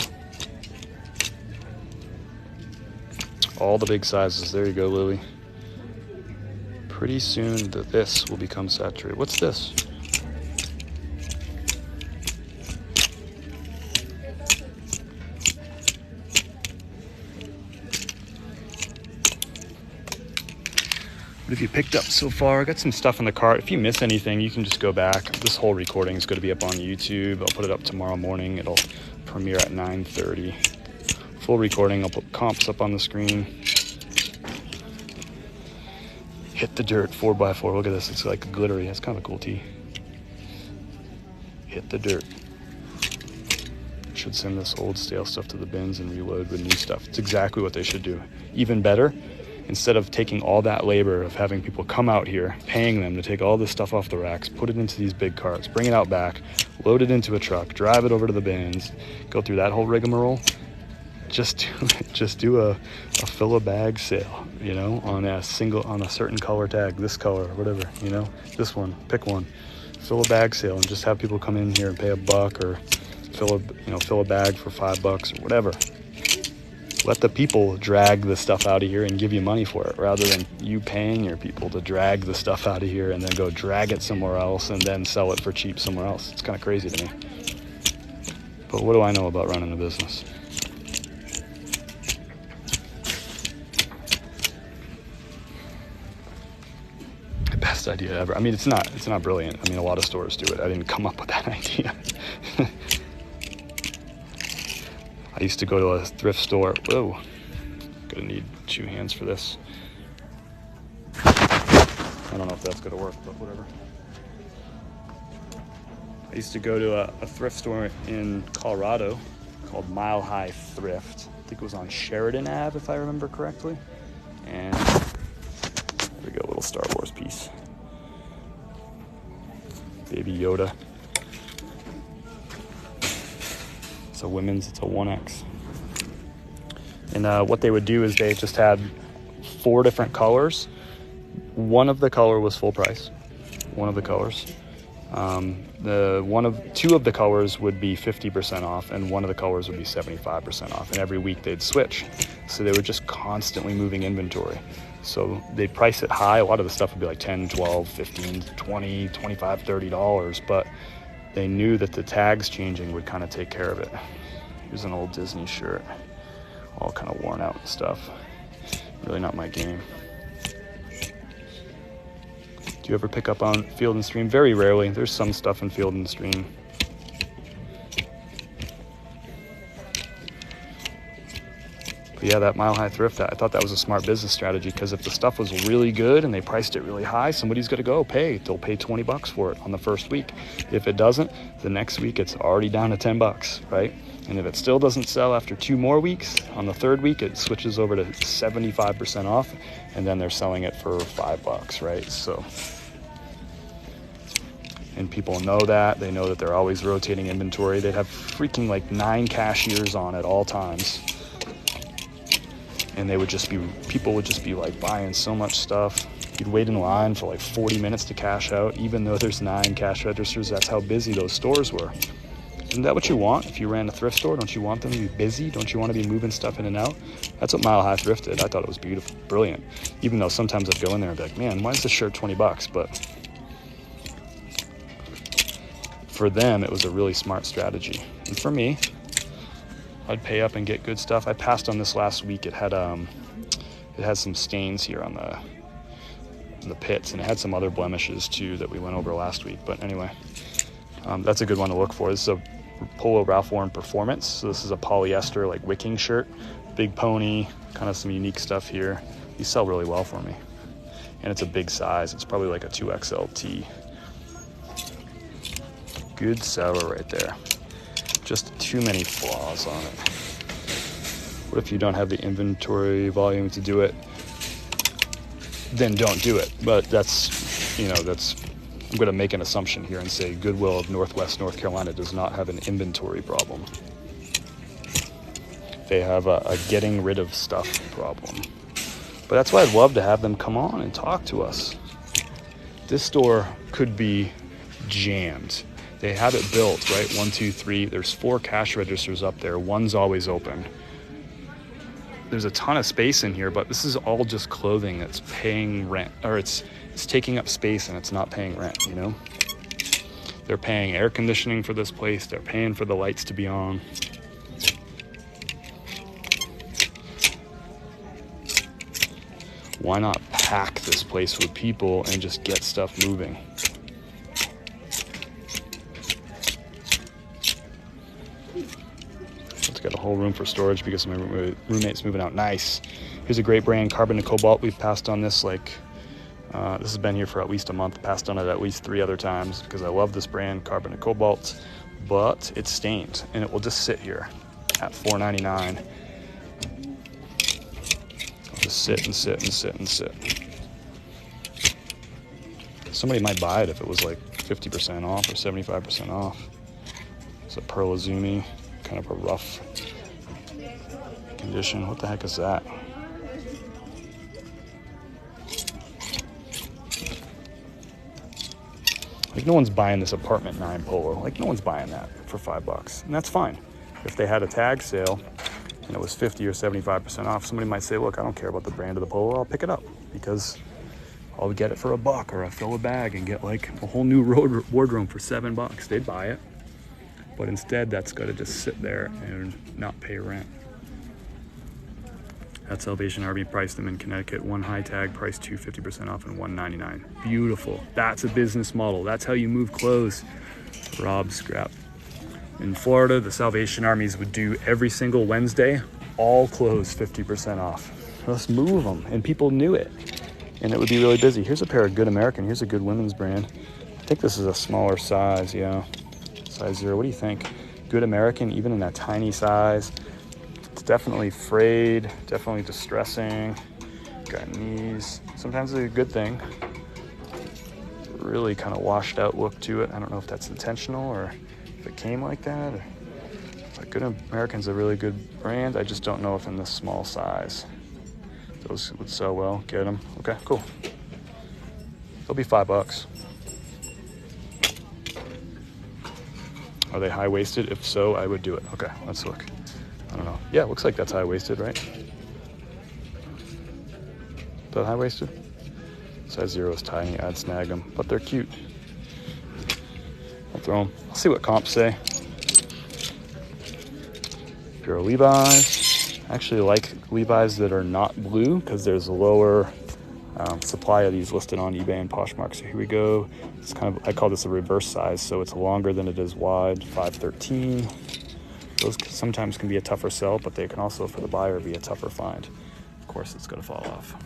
All the big sizes, there you go, Lily. Pretty soon this will become saturated. What's this? What have you picked up so far? I got some stuff in the cart. If you miss anything, you can just go back. This whole recording is going to be up on YouTube. I'll put it up tomorrow morning. It'll premiere at 9:30. Full recording. I'll put comps up on the screen. Hit the Dirt 4x4. Look at this. It's like glittery. It's kind of a cool tee. Hit the Dirt. Should send this old stale stuff to the bins and reload with new stuff. It's exactly what they should do. Even better. Instead of taking all that labor of having people come out here, paying them to take all this stuff off the racks, put it into these big carts, bring it out back, load it into a truck, drive it over to the bins, go through that whole rigmarole, just do a fill a bag sale, you know, on a certain color tag, this color, whatever, you know, this one, pick one, fill a bag sale and just have people come in here and pay $1 or fill a bag for $5 or whatever. Let the people drag the stuff out of here and give you money for it, rather than you paying your people to drag the stuff out of here and then go drag it somewhere else and then sell it for cheap somewhere else. It's kind of crazy to me. But what do I know about running a business? The best idea ever. I mean, it's not brilliant. I mean, a lot of stores do it. I didn't come up with that idea. I used to go to a thrift store. Whoa, gonna need 2 hands for this. I don't know if that's gonna work, but whatever. I used to go to a thrift store in Colorado called Mile High Thrift. I think it was on Sheridan Ave, if I remember correctly. And there we go, little Star Wars piece. Baby Yoda. It's a women's, it's a 1X. And what they would do is they just had 4 different colors. One of the color was full price. One of the colors. 2 of the colors would be 50% off, and one of the colors would be 75% off. And every week they'd switch. So they were just constantly moving inventory. So they'd price it high. A lot of the stuff would be like 10, 12, 15, 20, 25, $30, but they knew that the tags changing would kind of take care of it. Here's an old Disney shirt, all kind of worn out and stuff. Really not my game. Do you ever pick up on Field and Stream? Very rarely. There's some stuff in Field and Stream. But yeah, that Mile High Thrift, I thought that was a smart business strategy, because if the stuff was really good and they priced it really high, somebody's going to go pay. They'll pay 20 bucks for it on the first week. If it doesn't, the next week it's already down to 10 bucks, right? And if it still doesn't sell after 2 more weeks, on the third week it switches over to 75% off, and then they're selling it for 5 bucks, right? So, and people know that. They know that they're always rotating inventory. They'd have freaking like 9 cashiers on at all times. And they would just be, people would just be like buying so much stuff. You'd wait in line for like 40 minutes to cash out, even though there's 9 cash registers. That's how busy those stores were. Isn't that what you want if you ran a thrift store? Don't you want them to be busy? Don't you want to be moving stuff in and out? That's what Mile High Thrift did. I thought it was beautiful, brilliant. Even though sometimes I'd go in there and be like, man, why is this shirt 20 bucks? But for them, it was a really smart strategy. And for me, I'd pay up and get good stuff. I passed on this last week. It had some stains here on the pits, and it had some other blemishes too that we went over last week. But anyway, that's a good one to look for. This is a Polo Ralph Lauren Performance. So this is a polyester like wicking shirt, big pony, kind of some unique stuff here. These sell really well for me, and it's a big size. It's probably like a 2XLT. Good seller right there. Just too many flaws on it. What if you don't have the inventory volume to do it? Then don't do it. But that's, you know, I'm going to make an assumption here and say Goodwill of Northwest North Carolina does not have an inventory problem. They have a getting rid of stuff problem. But that's why I'd love to have them come on and talk to us. This store could be jammed. They have it built, right? 1, 2, 3. There's 4 cash registers up there. One's always open. There's a ton of space in here, but this is all just clothing that's paying rent, or it's taking up space and it's not paying rent, you know? They're paying air conditioning for this place. They're paying for the lights to be on. Why not pack this place with people and just get stuff moving? Got a whole room for storage because my roommate's moving out. Nice. Here's a great brand, Carbon and Cobalt. We've passed on this like, this has been here for at least a month. Passed on it at least 3 other times because I love this brand, Carbon and Cobalt, but it's stained and it will just sit here at $4.99. It'll just sit and sit and sit and sit. Somebody might buy it if it was like 50% off or 75% off. It's a Pearl Azumi. Kind of a rough condition. What the heck is that? Like, no one's buying this Apartment 9 Polo. Like, no one's buying that for 5 bucks. And that's fine. If they had a tag sale and it was 50 or 75% off, somebody might say, look, I don't care about the brand of the polo. I'll pick it up because I'll get it for $1, or I'll fill a bag and get like a whole new wardrobe for 7 bucks. They'd buy it. But instead, that's got to just sit there and not pay rent. At Salvation Army, priced them in Connecticut. 1 high tag, price 2, 50% off, and $1.99. Beautiful. That's a business model. That's how you move clothes. Rob Scrap. In Florida, the Salvation Armies would do every single Wednesday, all clothes 50% off. Let's move them. And people knew it. And it would be really busy. Here's a pair of Good American. Here's a good women's brand. I think this is a smaller size, yeah. Size 0. What do you think? Good American, even in that tiny size. It's definitely frayed, definitely distressing. Got knees. Sometimes it's a good thing. Really kind of washed out look to it. I don't know if that's intentional or if it came like that. But Good American's a really good brand. I just don't know if in this small size those would sell well. Get them. Okay, cool. They'll be 5 bucks. Are they high-waisted? If so, I would do it. Okay, let's look. I don't know. Yeah, it looks like that's high-waisted, right? Is that high-waisted? Size 0 is tiny. I'd snag them, but they're cute. I'll throw them. I'll see what comps say. pair of Levi's. I actually like Levi's that are not blue because there's a lower supply of these listed on eBay and Poshmark. So here we go. It's kind of, I call this a reverse size, so it's longer than it is wide, 513. Those sometimes can be a tougher sell, but they can also, for the buyer, be a tougher find. Of course, it's going to fall off.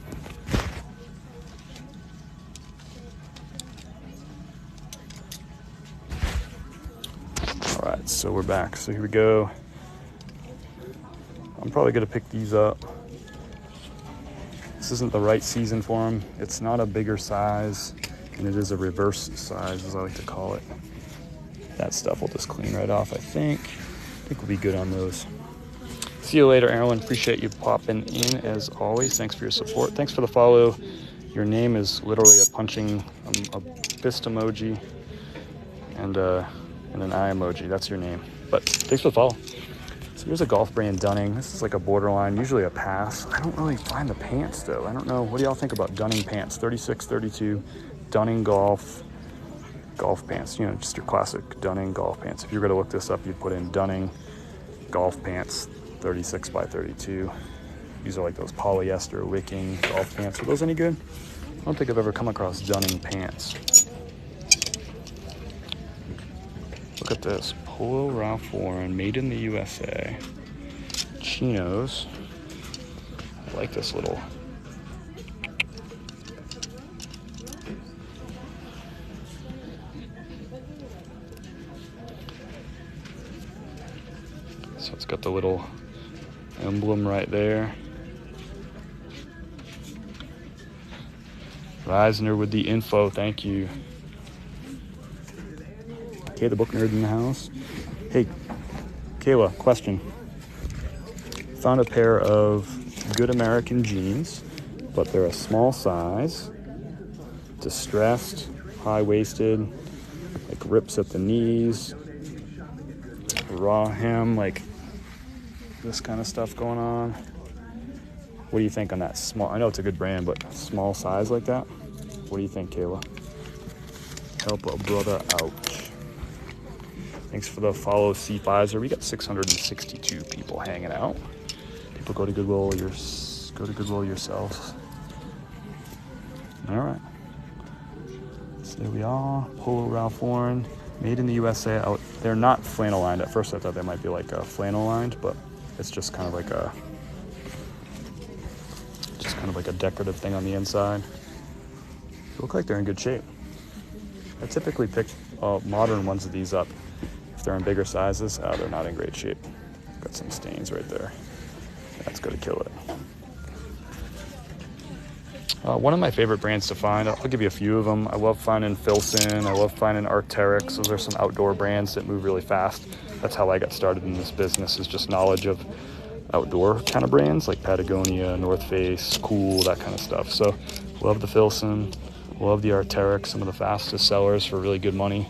All right, so we're back. So here we go. I'm probably going to pick these up. This isn't the right season for them. It's not a bigger size, and it is a reverse size, as I like to call it. That stuff will just clean right off, I think. I think we'll be good on those. See you later, Aaron. Appreciate you popping in, as always. Thanks for your support. Thanks for the follow. Your name is literally a punching, a fist emoji, and an eye emoji. That's your name. But thanks for the follow. So here's a golf brand, Dunning. This is like a borderline, usually a pass. I don't really find the pants though. I don't know. What do y'all think about Dunning pants? 36, 32, Dunning golf pants. You know, just your classic Dunning golf pants. If you're going to look this up, you'd put in Dunning golf pants, 36 by 32. These are like those polyester wicking golf pants. Are those any good? I don't think I've ever come across Dunning pants. Look at this. Polo Ralph Lauren, made in the USA. Chinos. I like this little. So it's got the little emblem right there. Reisner with the info, thank you. Okay, the book nerd in the house. Hey, Kayla, question. Found a pair of good American jeans, but they're a small size, distressed, high-waisted, like rips at the knees, raw hem, like this kind of stuff going on. What do you think on that small? I know it's a good brand, but small size like that? What do you think, Kayla? Help a brother out. Thanks for the follow, C. Pfizer. We got 662 people hanging out. People go to Goodwill. Go to Goodwill yourselves. All right. So there we are. Polo Ralph Lauren, made in the USA. They're not flannel lined. At first, I thought they might be like a flannel lined, but it's just kind of like a decorative thing on the inside. They look like they're in good shape. I typically pick modern ones of these up. If they're in bigger sizes, they're not in great shape. Got some stains right there. That's gonna kill it. One of my favorite brands to find, I'll give you a few of them. I love finding Filson. I love finding Arc'teryx. Those are some outdoor brands that move really fast. That's how I got started in this business, is just knowledge of outdoor kind of brands like Patagonia, North Face, Cool, that kind of stuff. So love the Filson, love the Arc'teryx, some of the fastest sellers for really good money.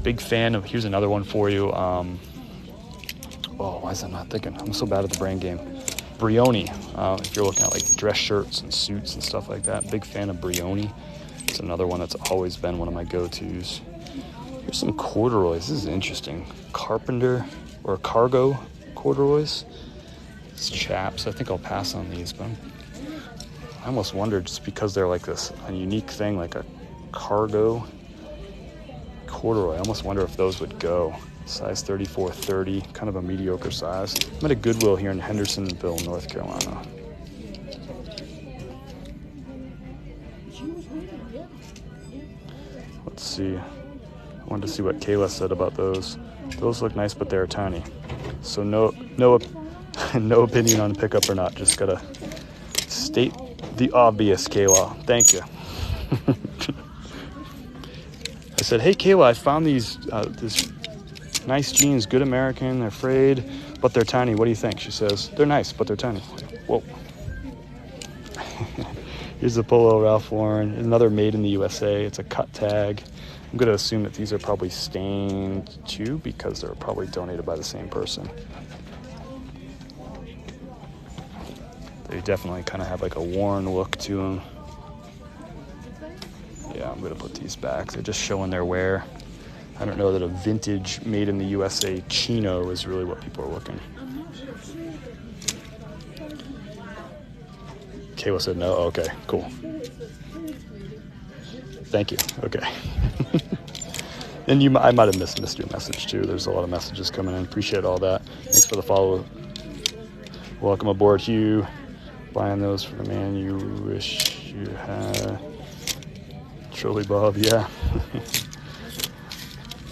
Big fan of, here's another one for you. Oh, why is that not thinking? I'm so bad at the brand game. Brioni, if you're looking at like dress shirts and suits and stuff like that. Big fan of Brioni. It's another one that's always been one of my go-tos. Here's some corduroys. This is interesting. Carpenter or cargo corduroys. It's chaps. I think I'll pass on these, but I almost wonder, just because they're like this, a unique thing, like a cargo corduroy, I almost wonder if those would go. Size 34, 30, kind of a mediocre size. I'm at a Goodwill here in Hendersonville, North Carolina. Let's see. I wanted to see what Kayla said about those. Those look nice, but they're tiny. So no opinion on pickup or not. Just gotta state the obvious, Kayla. Thank you. I said, hey Kayla, I found these this nice jeans, good American, they're frayed, but they're tiny. What do you think? She says, they're nice, but they're tiny. Whoa. Here's the Polo Ralph Lauren, another made in the USA. It's a cut tag. I'm going to assume that these are probably stained too, because they're probably donated by the same person. They definitely kind of have like a worn look to them. Yeah, I'm going to put these back. They're just showing their wear. I don't know that a vintage made in the USA chino is really what people are looking. Kayla said no. Okay, cool. Thank you. Okay. And I might have missed your message too. There's a lot of messages coming in. Appreciate all that. Thanks for the follow. Welcome aboard, Hugh. Buying those for the man you wish you had. Truly, Bob. Yeah.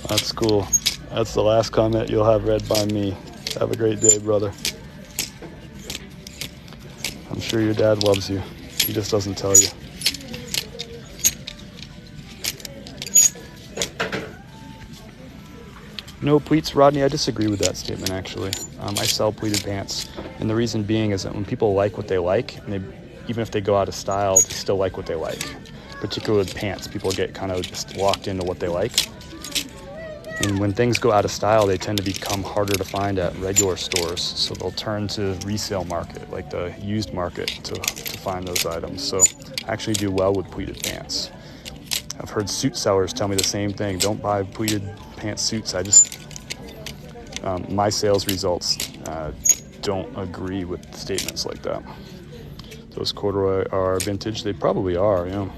That's cool. That's the last comment you'll have read by me. Have a great day, brother. I'm sure your dad loves you. He just doesn't tell you. No pleats, Rodney. I disagree with that statement, actually. I sell pleated pants, and the reason being is that when people like what they like, and even if they go out of style, they still like what they like. Particularly with pants, people get kind of just locked into what they like. And when things go out of style, they tend to become harder to find at regular stores. So they'll turn to resale market, like the used market, to find those items. So I actually do well with pleated pants. I've heard suit sellers tell me the same thing. Don't buy pleated pants suits. I just, my sales results don't agree with statements like that. Those corduroy are vintage. They probably are, yeah.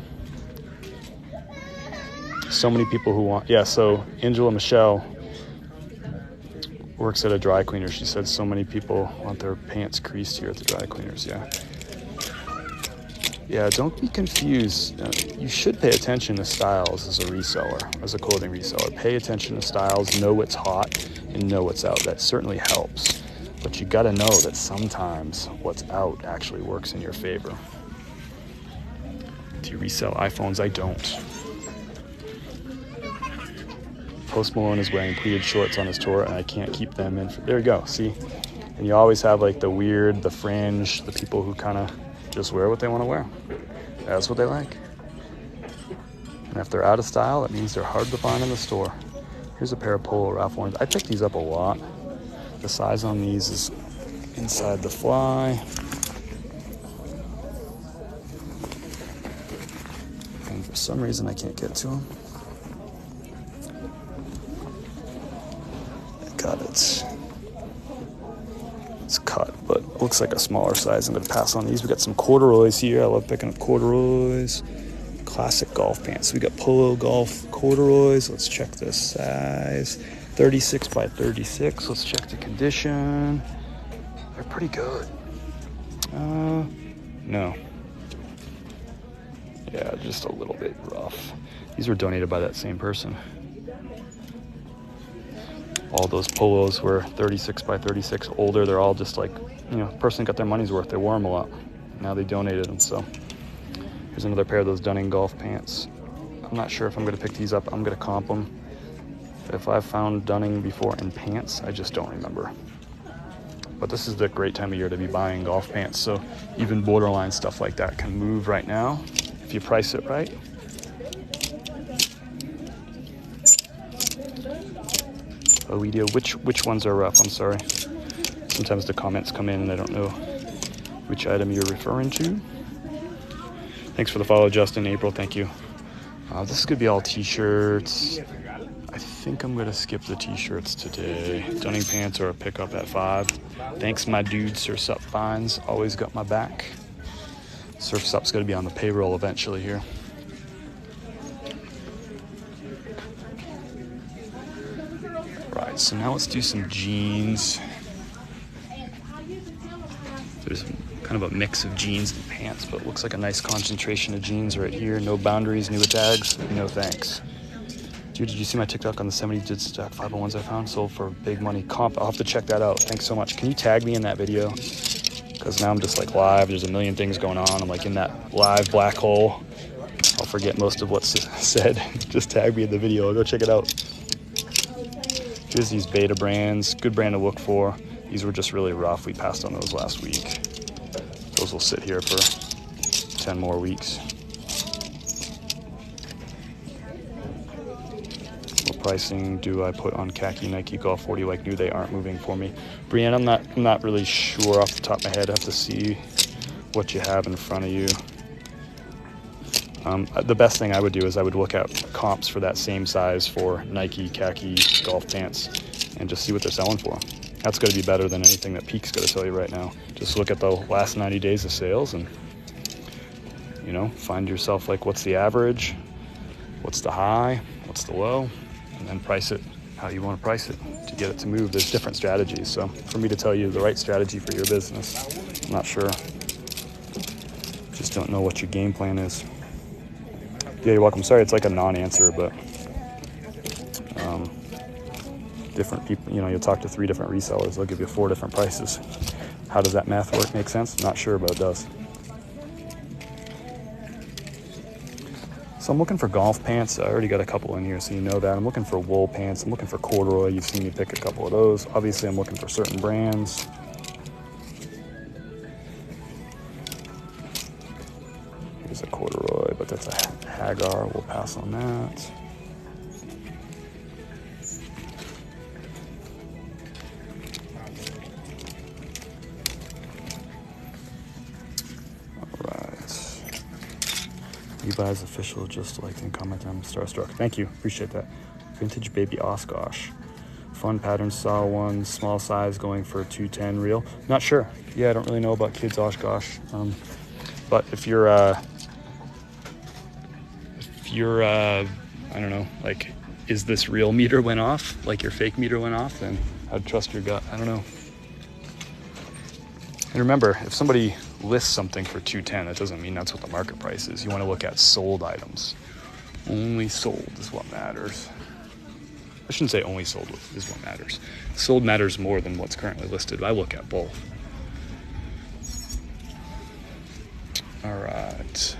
So many people who want, yeah, so Angela Michelle works at a dry cleaner. She said so many people want their pants creased here at the dry cleaners, yeah. Yeah, don't be confused. You should pay attention to styles as a reseller, as a clothing reseller. Pay attention to styles, know what's hot, and know what's out. That certainly helps. But you gotta know that sometimes what's out actually works in your favor. Do you resell iPhones? I don't. Post Malone is wearing pleated shorts on his tour, and I can't keep them in. There you go, see? And you always have like the weird, the fringe, the people who kind of just wear what they want to wear. That's what they like. And if they're out of style, that means they're hard to find in the store. Here's a pair of Polo Ralph Lauren's. I picked these up a lot. The size on these is inside the fly. And for some reason, I can't get to them. Got it. It's cut, but it looks like a smaller size. I'm going to pass on these. We got some corduroys here. I love picking up corduroys. Classic golf pants. We got Polo Golf corduroys. Let's check this size. 36 by 36. Let's check the condition. They're pretty good. No. Yeah, just a little bit rough. These were donated by that same person. All those polos were 36 by 36 older. They're all just like, you know, person got their money's worth. They wore them a lot. Now they donated them. So here's another pair of those Dunning golf pants. I'm not sure if I'm going to pick these up. I'm going to comp them. If I've found Dunning before in pants, I just don't remember. But this is the great time of year to be buying golf pants. So even borderline stuff like that can move right now if you price it right. Oedia, which ones are rough? I'm sorry. Sometimes the comments come in and I don't know which item you're referring to. Thanks for the follow, Justin. April, thank you. This is gonna be all t-shirts. I think I'm gonna skip the t-shirts today. Dunning pants are a pickup at 5. Thanks, my dude, Sir Sup Fines. Always got my back. Sir Sup's gonna be on the payroll eventually here. Right, so now let's do some jeans. There's kind of a mix of jeans and pants, but it looks like a nice concentration of jeans right here. No boundaries, new tags, no thanks. Dude, did you see my TikTok on the 70 did stack 501s I found? Sold for big money. Comp, I'll have to check that out. Thanks so much. Can you tag me in that video? Because now I'm just like live. There's a million things going on. I'm like in that live black hole. I'll forget most of what's said. Just tag me in the video. I'll go check it out. Here's these Beta brands. Good brand to look for. These were just really rough. We passed on those last week. Those will sit here for 10 more weeks. What pricing do I put on khaki Nike Golf 40 like new? They aren't moving for me. Brienne, I'm not really sure off the top of my head. I have to see what you have in front of you. The best thing I would do is I would look at comps for that same size for Nike khaki golf pants and just see what they're selling for. That's going to be better than anything that Peak's going to tell you right now. Just look at the last 90 days of sales and, you know, find yourself like, what's the average, what's the high, what's the low, and then price it how you want to price it to get it to move. There's different strategies. So for me to tell you the right strategy for your business, I'm not sure. Just don't know what your game plan is. Yeah, you're welcome. Sorry, it's like a non-answer, but different people, you know, you'll talk to 3 different resellers. They'll give you 4 different prices. How does that math work? Make sense? Not sure, but it does. So I'm looking for golf pants. I already got a couple in here, so you know that. I'm looking for wool pants. I'm looking for corduroy. You've seen me pick a couple of those. Obviously, I'm looking for certain brands. Here's a corduroy, but that's a Hagar. We'll pass on that. Levi's official, just liked and commented. I'm starstruck. Thank you, appreciate that. Vintage baby Oshkosh, fun pattern style ones, small size, going for a 210 real. Not sure. Yeah, I don't really know about kids Oshkosh. But if you're I don't know, like, is this real meter went off? Like your fake meter went off? Then I'd trust your gut. I don't know. And remember, if somebody lists something for 210, that doesn't mean that's what the market price is. You want to look at sold items. Only sold is what matters. I shouldn't say only sold is what matters. Sold matters more than what's currently listed. I look at both. All right.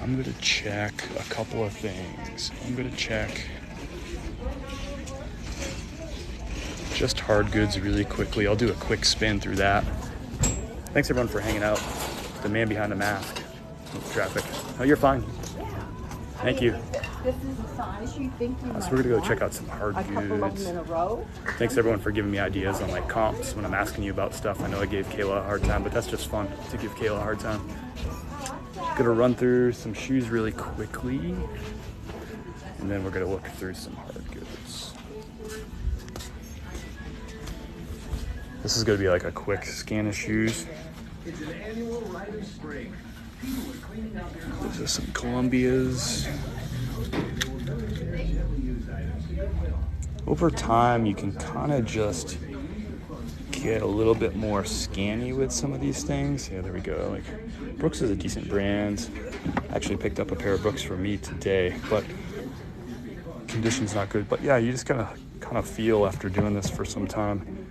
I'm going to check a couple of things. I'm going to check just hard goods really quickly. I'll do a quick spin through that. Thanks everyone for hanging out. The man behind the mask. Traffic. Oh, you're fine. Thank you. This is the size you think you So we're gonna go check out some hard goods. A couple of them in a row. Thanks everyone for giving me ideas on like comps when I'm asking you about stuff. I know I gave Kayla a hard time, but that's just fun to give Kayla a hard time. Gonna run through some shoes really quickly, and then we're gonna look through some hard goods. This is gonna be like a quick scan of shoes. It's an annual rite of spring. People are cleaning out their These are some Columbias. Over time, you can kind of just get a little bit more scanny with some of these things. Yeah, there we go. Like Brooks is a decent brand. I actually picked up a pair of Brooks for me today, but condition's not good. But yeah, you just gotta kind of feel after doing this for some time,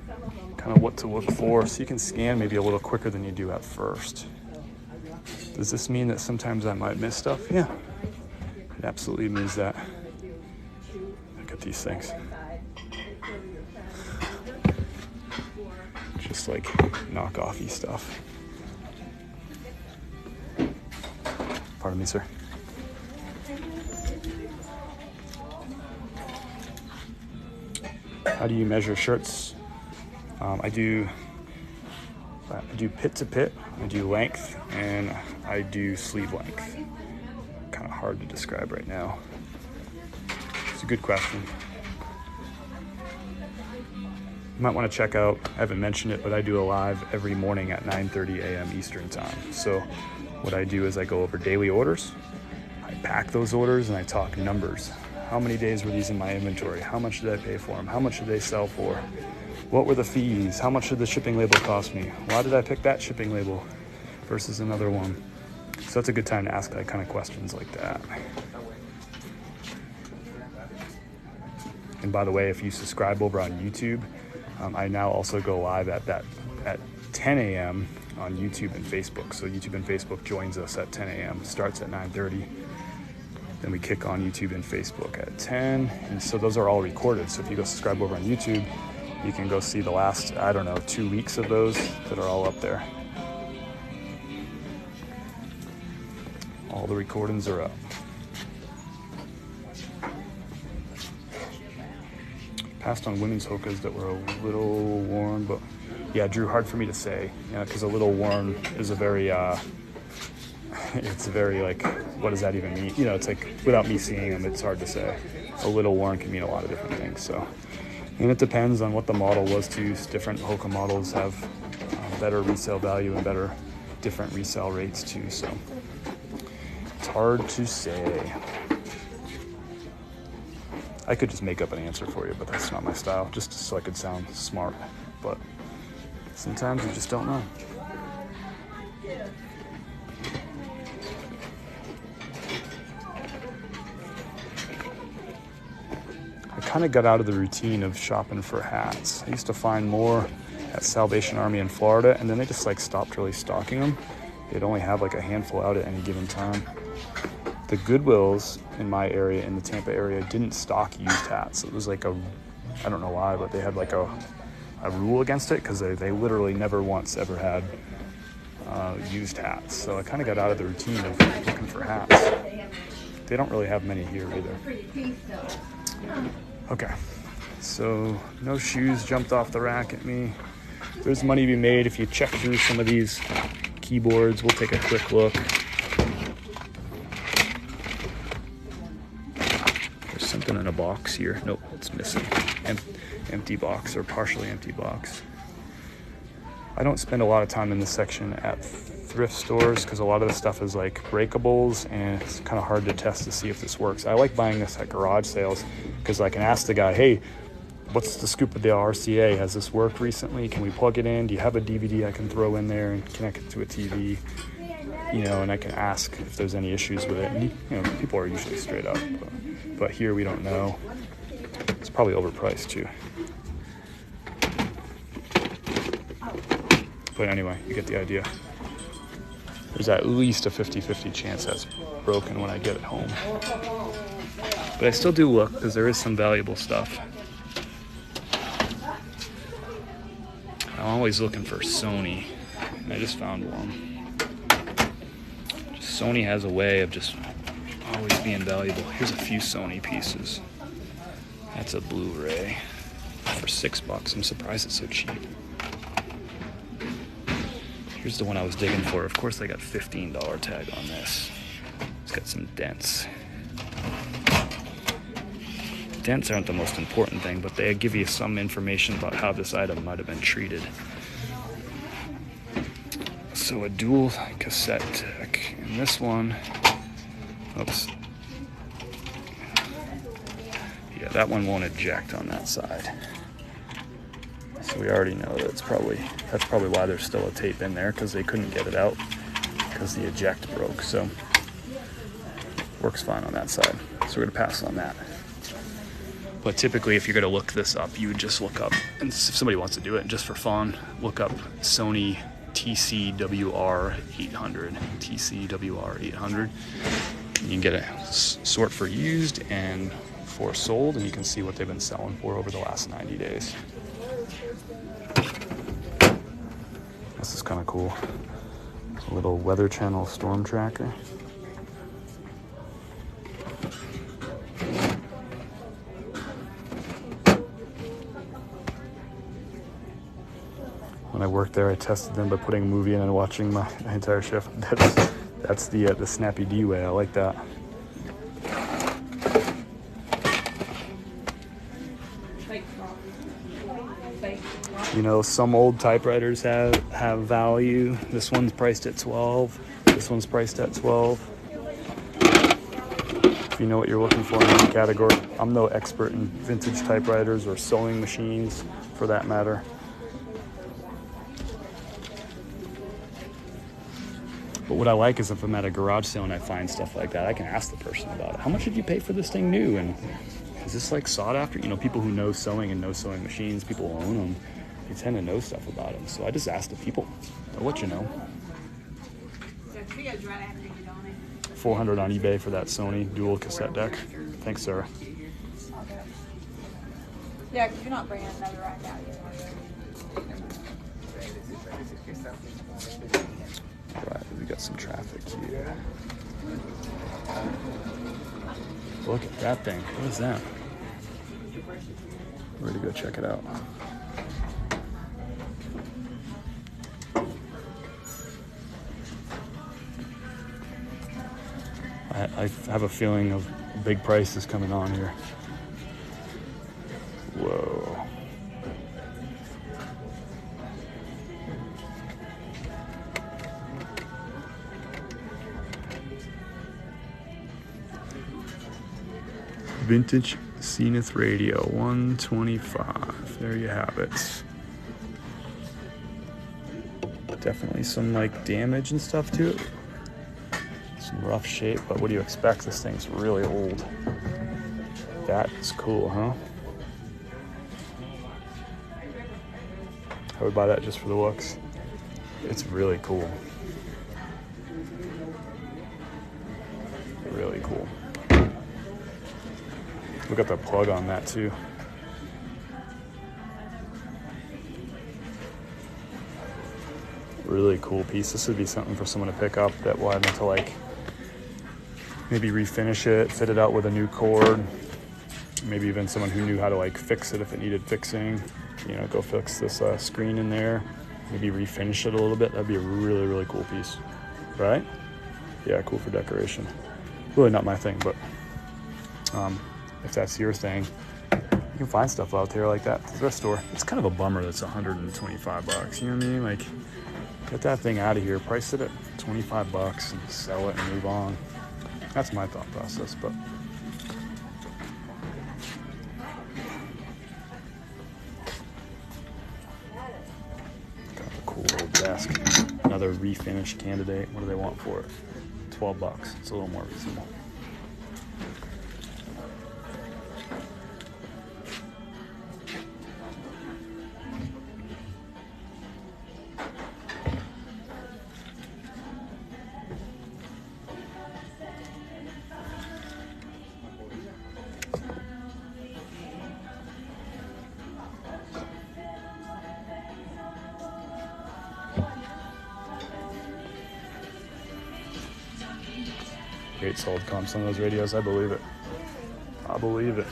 kind of what to look for, so you can scan maybe a little quicker than you do at first. Does this mean that sometimes I might miss stuff? Yeah, it absolutely means that. Look at these things. Just like knockoffy stuff. Pardon me, sir. How do you measure shirts? I do pit to pit, I do length, and I do sleeve length. Kind of hard to describe right now. It's a good question. You might want to check out, I haven't mentioned it, but I do a live every morning at 9:30 a.m. Eastern time. So what I do is I go over daily orders, I pack those orders, and I talk numbers. How many days were these in my inventory? How much did I pay for them? How much did they sell for? What were the fees? How much did the shipping label cost me? Why did I pick that shipping label versus another one? So that's a good time to ask that kind of questions like that. And by the way, if you subscribe over on YouTube, I now also go live at 10 a.m. on YouTube and Facebook. So YouTube and Facebook joins us at 10 a.m. Starts at 9:30. Then we kick on YouTube and Facebook at 10. And so those are all recorded. So if you go subscribe over on YouTube, you can go see the last, 2 weeks of those that are all up there. All the recordings are up. Passed on women's Hokas that were a little worn, but yeah, Drew, hard for me to say, because a little worn is a very, it's very like, what does that even mean? It's like, without me seeing them, it's hard to say. a little worn can mean a lot of different things. So, and it depends on what the model was too. Different Hoka models have better resale value and better different resale rates too. So it's hard to say. I could just make up an answer for you, but that's not my style, just so I could sound smart. But sometimes you just don't know. I kind of got out of the routine of shopping for hats. I used to find more at Salvation Army in Florida, and then they just like stopped really stocking them. They'd only have like a handful out at any given time. The Goodwills in my area, in the Tampa area, didn't stock used hats. It was like a, I don't know why, but they had like a rule against it because they literally never once ever had used hats. So I kind of got out of the routine of looking for hats. They don't really have many here either. Okay, so no shoes jumped off the rack at me. There's money to be made if you check through some of these keyboards. We'll take a quick look. There's something in a box here. Nope, it's missing. Empty box or partially empty box. I don't spend a lot of time in this section at thrift stores because a lot of the stuff is like breakables and it's kind of hard to test to see if this works. I like buying this at garage sales because I can ask the guy, hey, what's the scoop of the RCA? Has this worked recently? Can we plug it in? Do you have a DVD I can throw in there and connect it to a TV? You know, and I can ask if there's any issues with it. And, you know, people are usually straight up, but here we don't know. It's probably overpriced too. But anyway, you get the idea. There's at least a 50-50 chance that's broken when I get it home. But I still do look because there is some valuable stuff. I'm always looking for Sony, and I just found one. Sony has a way of just always being valuable. Here's a few Sony pieces. That's a Blu-ray for $6. I'm surprised it's so cheap. Here's the one I was digging for. Of course, they got $15 tag on this. It's got some dents. Dents aren't the most important thing, but they give you some information about how this item might have been treated. So a dual cassette deck. And this one, oops. Yeah, that one won't eject on that side. So we already know that's probably why there's still a tape in there, because they couldn't get it out because the eject broke. So works fine on that side. So we're gonna pass on that. But typically, if you're gonna look this up, you would just look up, and if somebody wants to do it just for fun, look up Sony TCWR 800, TCWR 800. You can get a sort for used and for sold, and you can see what they've been selling for over the last 90 days. This is kind of cool. A little Weather Channel storm tracker. When I worked there, I tested them by putting a movie in and watching my entire shift. That's the Snappy D way. I like that. You know, some old typewriters have value. This one's priced at $12. This one's priced at $12. If you know what you're looking for in any category. I'm no expert in vintage typewriters or sewing machines, for that matter. But what I like is if I'm at a garage sale and I find stuff like that, I can ask the person about it. How much did you pay for this thing new? And is this like sought after? You know, people who know sewing and know sewing machines, people who own them, they tend to know stuff about them. So I just ask the people. They'll let you know. $400 on eBay for that Sony dual cassette deck. Thanks, Sarah. Yeah, because you're not bringing another rack out yet. Right, we got some traffic here. Look at that thing. What is that? We're going to go check it out. I have a feeling of big prices coming on here. Vintage Zenith radio, 125. There you have it. Definitely some like damage and stuff to it. Some rough shape, but what do you expect? This thing's really old. That is cool, huh? I would buy that just for the looks. It's really cool. Really cool. Look at the plug on that too. Really cool piece. This would be something for someone to pick up that wanted to like maybe refinish it, fit it out with a new cord. Maybe even someone who knew how to like fix it if it needed fixing. You know, go fix this screen in there. Maybe refinish it a little bit. That'd be a really, really cool piece, right? Yeah, cool for decoration. Really not my thing, but if that's your thing, you can find stuff out there like that at the thrift store. It's kind of a bummer that's 125 bucks. You know what I mean? Like, get that thing out of here. Price it at 25 bucks and sell it and move on. That's my thought process, but. Got a cool little desk. Another refinish candidate. What do they want for it? 12 bucks. It's a little more reasonable. Great solid comps on those radios. I believe it. I believe it.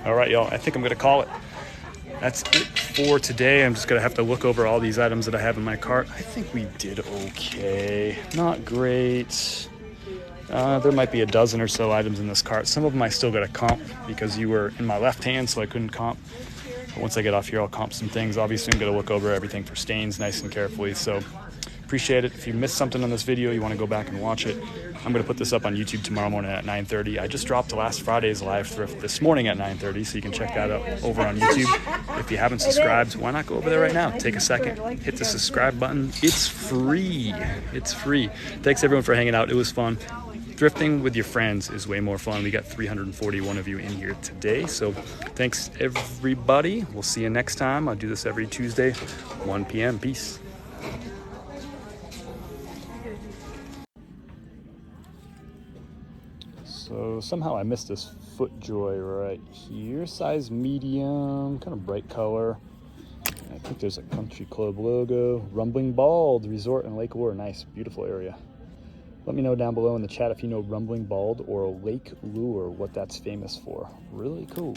All right, y'all. I think I'm going to call it. That's it for today. I'm just going to have to look over all these items that I have in my cart. I think we did okay. Not great. There might be a dozen or so items in this cart. Some of them I still got to comp because you were in my left hand, so I couldn't comp. But once I get off here, I'll comp some things. Obviously, I'm going to look over everything for stains nice and carefully. So appreciate it. If you missed something on this video, you want to go back and watch it, I'm going to put this up on YouTube tomorrow morning at 9:30. I just dropped last Friday's live thrift this morning at 9:30, so you can check that out over on YouTube. If you haven't subscribed, why not go over there right now? Take a second, hit the subscribe button. It's free. It's free. Thanks everyone for hanging out. It was fun. Thrifting with your friends is way more fun. We got 341 of you in here today. So thanks everybody. We'll see you next time. I'll do this every Tuesday, 1 p.m. Peace. So somehow I missed this FootJoy right here. Size medium, kind of bright color. I think there's a country club logo. Rumbling Bald Resort in Lake Lure. Nice, beautiful area. Let me know down below in the chat if you know Rumbling Bald or Lake Lure, what that's famous for. Really cool.